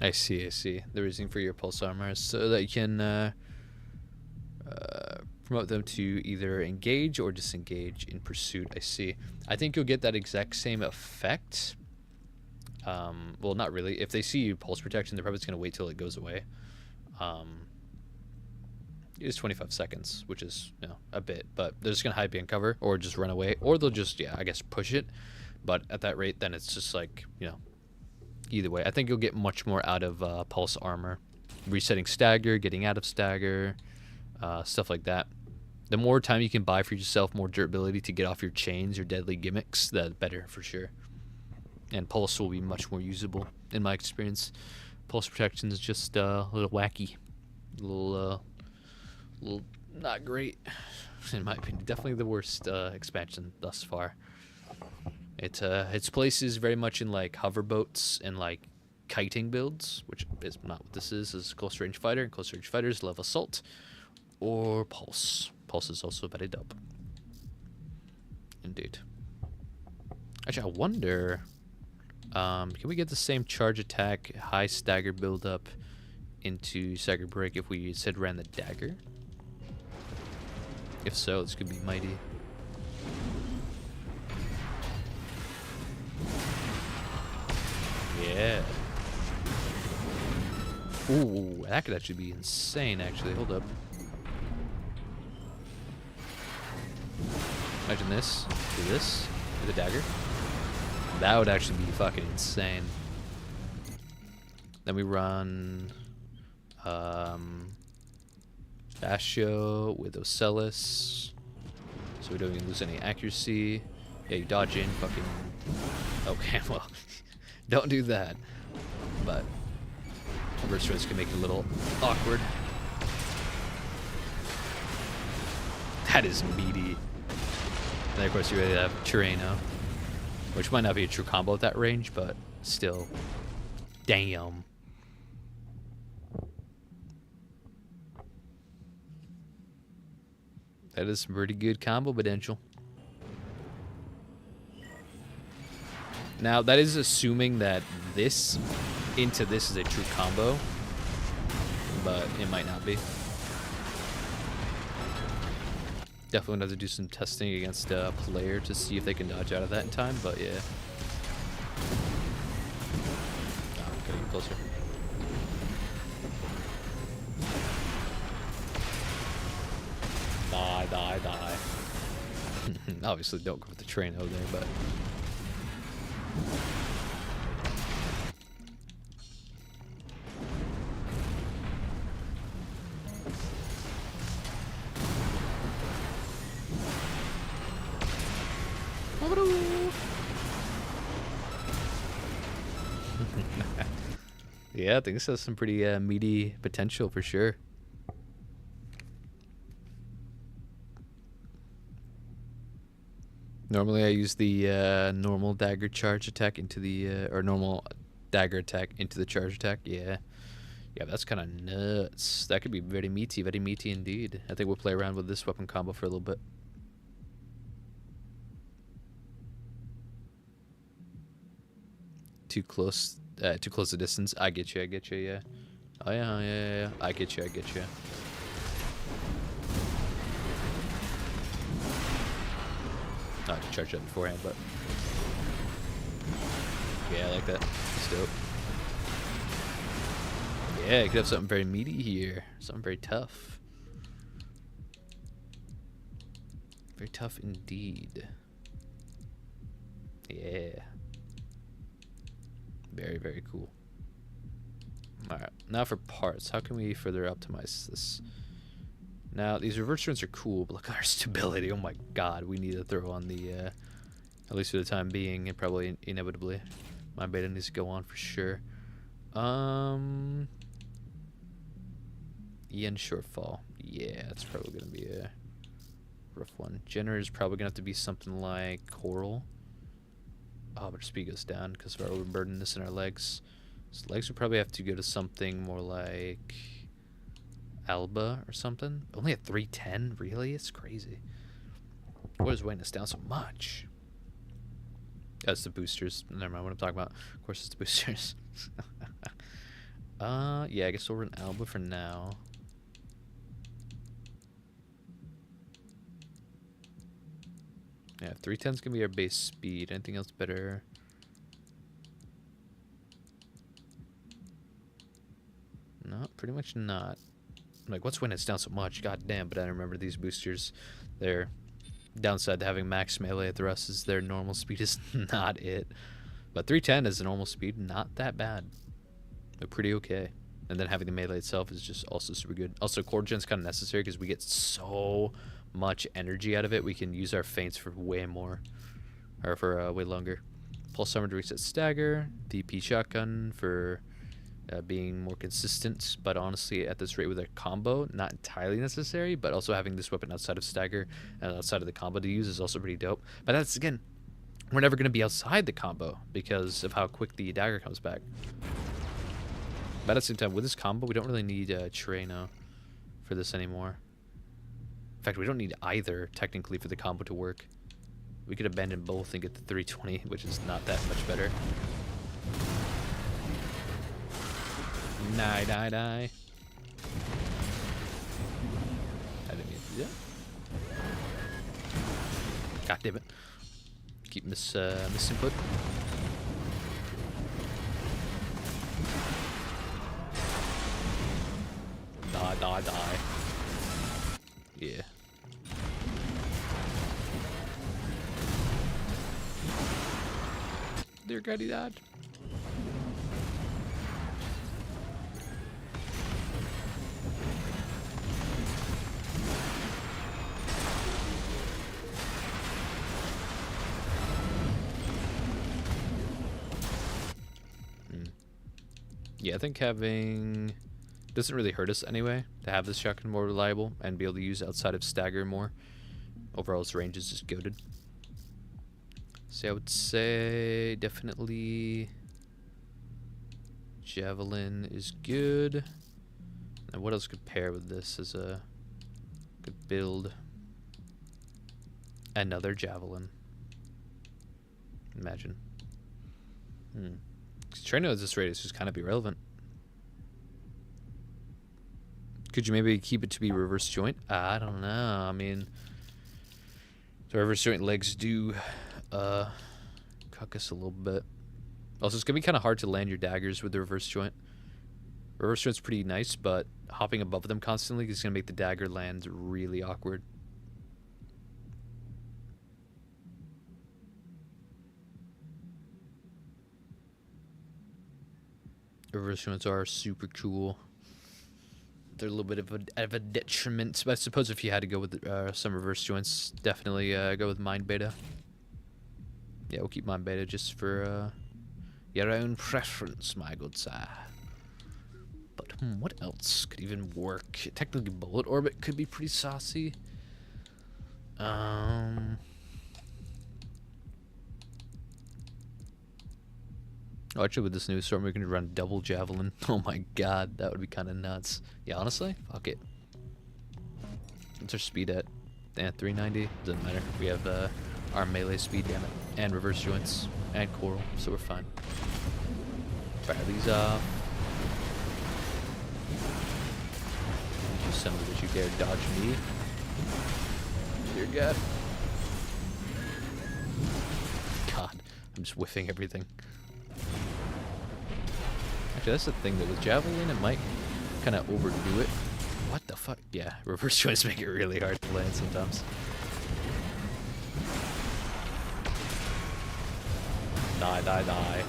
I see, I see. The reason for your pulse armor is so that you can promote them to either engage or disengage in pursuit. I see. I think you'll get that exact same effect. Well, not really. If they see you pulse protection, they're probably just going to wait till it goes away. It is 25 seconds, which is, you know, a bit, but they're just going to hide behind cover or just run away, or they'll just, yeah, I guess push it. But at that rate, then it's just like, you know, either way. I think you'll get much more out of pulse armor. Resetting stagger, getting out of stagger, stuff like that. The more time you can buy for yourself, more durability to get off your chains, your deadly gimmicks, the better for sure. And pulse will be much more usable in my experience. Pulse protection is just a little wacky, a little not great in my opinion. Definitely the worst expansion thus far. Its place is very much in like hover boats and like kiting builds, which is not what this is. This is close range fighter, and close range fighters love assault or pulse. Pulse is also very dope. Indeed. Actually, I wonder. Can we get the same charge attack, high stagger build up into stagger break if we instead ran the dagger? If so, this could be mighty. Yeah. Ooh, that could actually be insane, actually. Hold up. Imagine this. Do this. Do the dagger. That would actually be fucking insane. Then we run Bastio with Ocellus, so we don't even lose any accuracy. Yeah, you dodge in, fucking. Okay, well, don't do that. But reverse threads can make it a little awkward. That is meaty. And then of course you already have Tirreno, which might not be a true combo at that range, but still, damn. That is some pretty good combo potential. Now, that is assuming that this into this is a true combo, but it might not be. Definitely gonna have to do some testing against a player to see if they can dodge out of that in time, but yeah. Oh, gotta get closer. Die, die, die. Obviously, don't go with the train over there, but. Yeah, I think this has some pretty meaty potential for sure. Normally I use the normal dagger charge attack into the, or normal dagger attack into the charge attack. Yeah. Yeah, that's kind of nuts. That could be very meaty indeed. I think we'll play around with this weapon combo for a little bit. Too close a distance. I get you, yeah. Oh yeah. I get you. Not to charge up beforehand, but yeah, I like that. It's dope. Yeah, you could have something very meaty here. Something very tough. Very tough indeed. Yeah. Very, very cool. Alright, now for parts. How can we further optimize this? Now, these reverse joints are cool, but look at our stability. Oh my god, we need to throw on the, at least for the time being, and probably inevitably. My beta needs to go on for sure. Yen shortfall. Yeah, that's probably going to be a rough one. Jenner is probably going to have to be something like coral. Oh, but our speed goes down because of our overburdenness in our legs. So legs would probably have to go to something more like Alba or something. Only at 310? Really? It's crazy. What is weighing us down so much? That's the boosters. Never mind what I'm talking about. Of course, it's the boosters. Yeah, I guess we'll run Alba for now. Yeah, 310 is going to be our base speed. Anything else better? No, pretty much not. Like, what's when it's down so much? God damn, but I remember these boosters. Their downside to having max melee thrust is their normal speed is not it. But 310 is a normal speed, not that bad. They're pretty okay. And then having the melee itself is just also super good. Also, core gen's kind of necessary because we get so much energy out of it. We can use our feints for way more, or for way longer. Pulse armor to reset stagger. DP shotgun for being more consistent, but honestly at this rate with a combo, not entirely necessary, but also having this weapon outside of stagger and outside of the combo to use is also pretty dope. But that's, again, we're never going to be outside the combo because of how quick the dagger comes back. But at the same time, with this combo, we don't really need Treno for this anymore. In fact, we don't need either, technically, for the combo to work. We could abandon both and get the 320, which is not that much better. Die. I didn't mean to do that. God damn it. Keep misinput. Die. Yeah. Dear God, he died. Yeah, I think having doesn't really hurt us anyway to have this shotgun more reliable and be able to use outside of stagger more. Overall, its range is just goated. So I would say definitely javelin is good. And what else could pair with this as a good build? Another javelin. Imagine. Treno at this rate is just kind of irrelevant. Could you maybe keep it to be reverse joint? I don't know. I mean, the reverse joint legs do cuck us a little bit. Also, it's going to be kind of hard to land your daggers with the reverse joint. Reverse joint's pretty nice, but hopping above them constantly is going to make the dagger land really awkward. Reverse joints are super cool. They're a little bit of a detriment, but I suppose if you had to go with some reverse joints, definitely go with mind beta. Yeah, we'll keep mind beta just for your own preference, my good sir. But what else could even work? Technically, bullet orbit could be pretty saucy. Oh, actually, with this new storm, we can run double javelin. Oh my god, that would be kind of nuts. Yeah, honestly, fuck it. What's our speed at? 390. Doesn't matter. We have our melee speed, damn it, and reverse joints and coral, so we're fine. Fire these off. You son of a bitch, you dare dodge me? Dear God. God, I'm just whiffing everything. Actually, that's the thing though. With javelin, it might kind of overdo it. What the fuck? Yeah, reverse joints make it really hard to land sometimes. Die, die, die.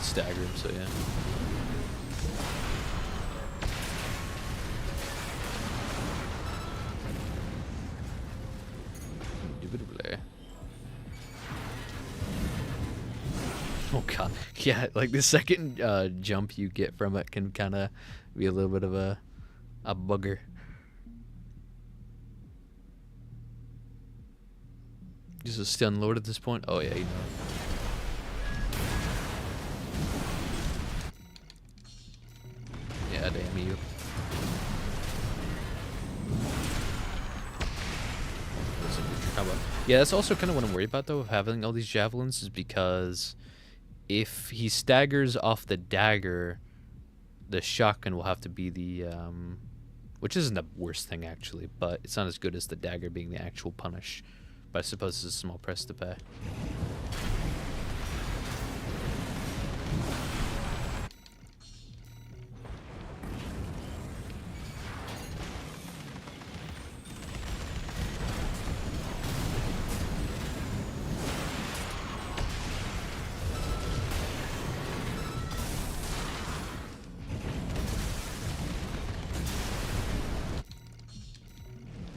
Stagger him, so yeah. Oh god, yeah, like the second jump you get from it can kind of be a little bit of a bugger. Is a stun lord at this point? Oh yeah, you know. Yeah, damn you. Yeah, that's also kind of what I'm worried about though, of having all these javelins, is because if he staggers off the dagger, the shotgun will have to be the which isn't the worst thing actually, but it's not as good as the dagger being the actual punish. But I suppose it's a small price to pay.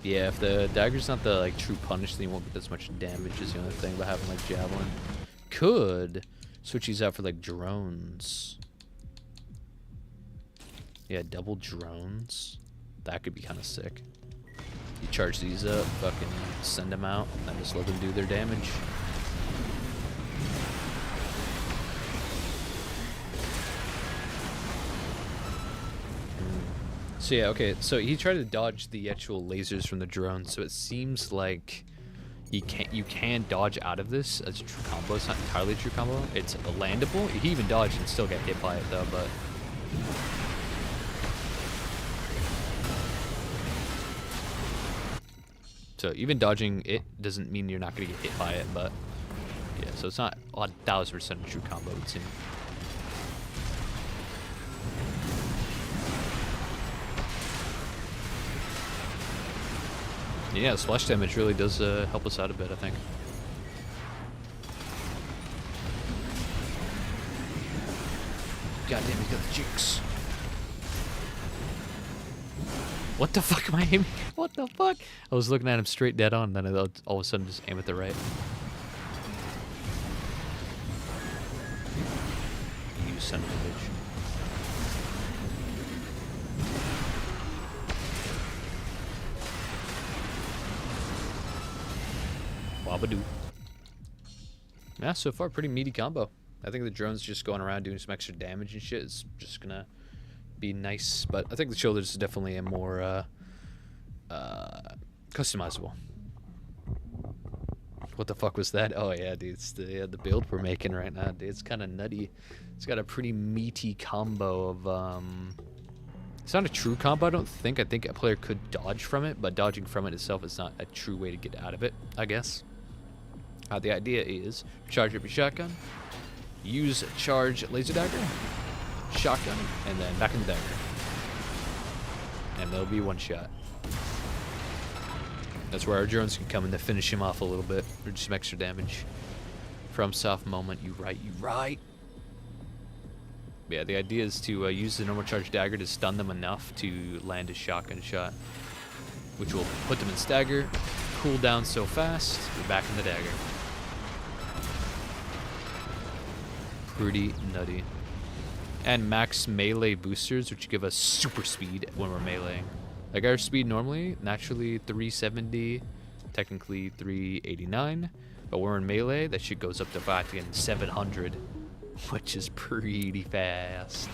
Yeah, if the dagger's not the like true punish, then you won't get as much damage. Is the only thing about having like javelin. Could switch these out for like drones. Yeah, double drones. That could be kind of sick. You charge these up, fucking send them out, and just let them do their damage. So yeah, okay, so he tried to dodge the actual lasers from the drone, so it seems like you can dodge out of this as a true combo. It's not entirely a true combo. It's landable. He even dodged and still got hit by it though, but so even dodging it doesn't mean you're not gonna get hit by it, but yeah, so it's not 1000% a true combo, it would seem. Yeah, splash damage really does help us out a bit, I think. God damn, he's got the jukes. What the fuck am I aiming? What the fuck? I was looking at him straight dead on, then I all of a sudden just aim at the right. You son of a bitch. Wabadoo. Yeah, so far pretty meaty combo. I think the drone's just going around doing some extra damage and shit. It's just gonna be nice, but I think the shoulders is definitely a more customizable. What the fuck was that? Oh yeah, dude, it's the build we're making right now, dude. It's kind of nutty. It's got a pretty meaty combo of It's not a true combo, I don't think. I think a player could dodge from it, but dodging from it itself is not a true way to get out of it, I guess. The idea is charge up your shotgun, use charge laser dagger, shotgun, and then back in the dagger. And there'll be one shot. That's where our drones can come in to finish him off a little bit, or just some extra damage. From soft moment, you right. Yeah, the idea is to use the normal charge dagger to stun them enough to land a shotgun shot, which will put them in stagger, cool down so fast, you're back in the dagger. Pretty nutty. And max melee boosters, which give us super speed when we're meleeing. Like our speed normally, naturally 370, technically 389, but when we're in melee, that shit goes up to 700, which is pretty fast.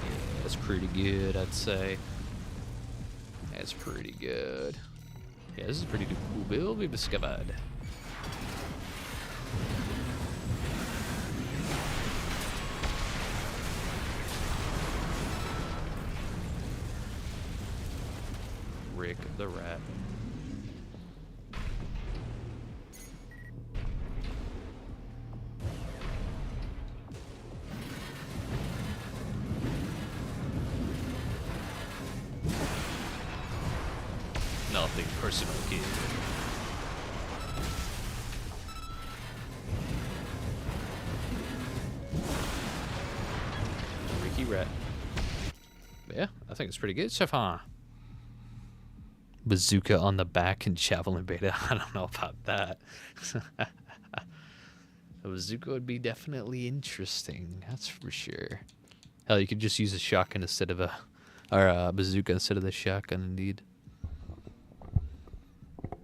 Yeah, that's pretty good, I'd say. That's pretty good. Yeah, this is a pretty cool build we've discovered. Rick the Rat. Nothing personal, kid. Ricky Rat. But yeah, I think it's pretty good so far. Bazooka on the back and javelin beta. I don't know about that. A bazooka would be definitely interesting. That's for sure. Hell, you could just use a shotgun instead of a bazooka instead of the shotgun, indeed.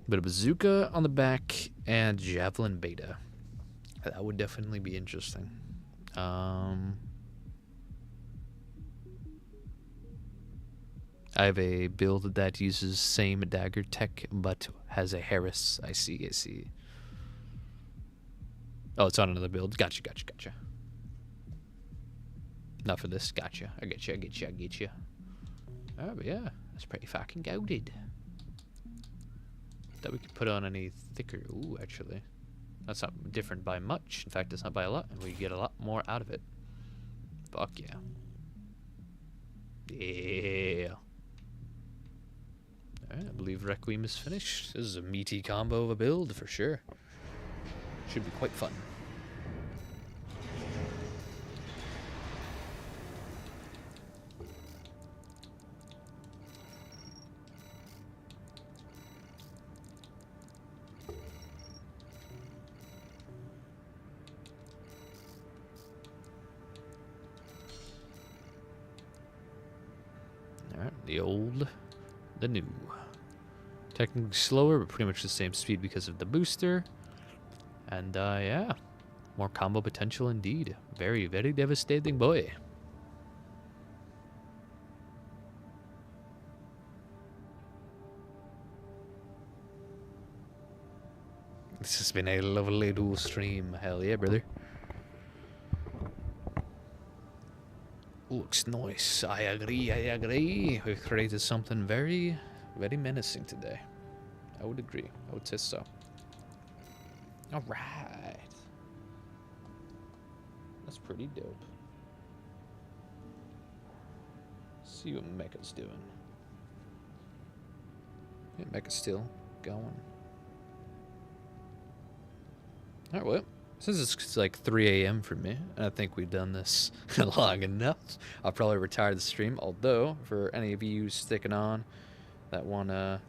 But a bazooka on the back and javelin beta. That would definitely be interesting. I have a build that uses same dagger tech, but has a Harris. I see. Oh, it's on another build. Gotcha. Not for this. Gotcha. I get you. Oh, but yeah. That's pretty fucking goated. That we could put on any thicker. Ooh, actually. That's not different by much. In fact, it's not by a lot, and we get a lot more out of it. Fuck yeah. Yeah. Alright, I believe Requiem is finished. This is a meaty combo of a build for sure. Should be quite fun. Alright, the old, the new. Technically slower, but pretty much the same speed because of the booster. And yeah, more combo potential indeed. Very, very devastating boy. This has been a lovely dual stream. Hell yeah, brother. Looks nice. I agree. We've created something very, very menacing today. I would agree. I would say so. Alright. That's pretty dope. See what Mecha's doing. Yeah, Mecha's still going. Alright, well, since it's like 3 a.m. for me, and I think we've done this long enough, I'll probably retire the stream. Although, for any of you sticking on that want to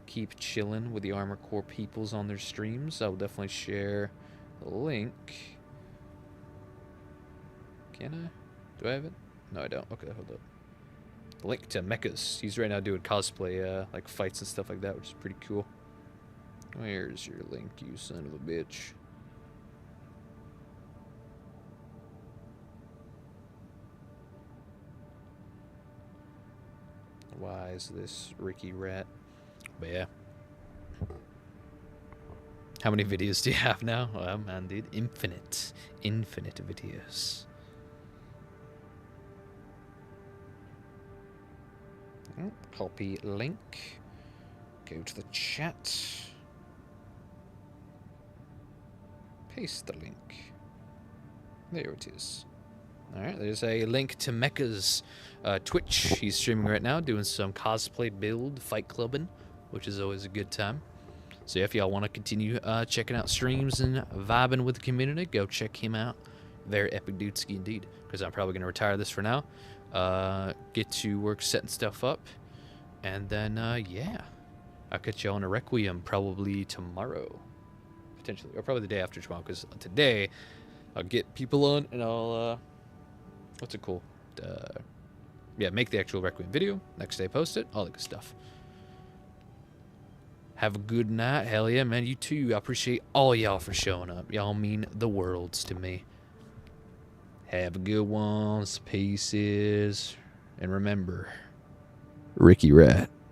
keep chilling with the Armor Core peoples on their streams, I will definitely share the link. Can I? Do I have it? No, I don't. Okay, hold up. The link to Mecha's. He's right now doing cosplay, like fights and stuff like that, which is pretty cool. Where's your link, you son of a bitch? Why is this Ricky Rat? But yeah. How many videos do you have now? Well, man, dude, infinite videos. Copy link. Go to the chat. Paste the link. There it is. Alright, there's a link to Mecha's Twitch. He's streaming right now, doing some cosplay build, fight clubbing, which is always a good time. So if y'all want to continue checking out streams and vibing with the community, go check him out. Very epic dude ski indeed. Because I'm probably going to retire this for now. Get to work setting stuff up. And then, yeah. I'll catch you on a Requiem probably tomorrow. Potentially. Or probably the day after tomorrow. Because today, I'll get people on and I'll, what's it called? Yeah, make the actual Requiem video. Next day post it. All that good stuff. Have a good night. Hell yeah, man. You too. I appreciate all y'all for showing up. Y'all mean the worlds to me. Have a good one. Pieces. And remember, Ricky Rat.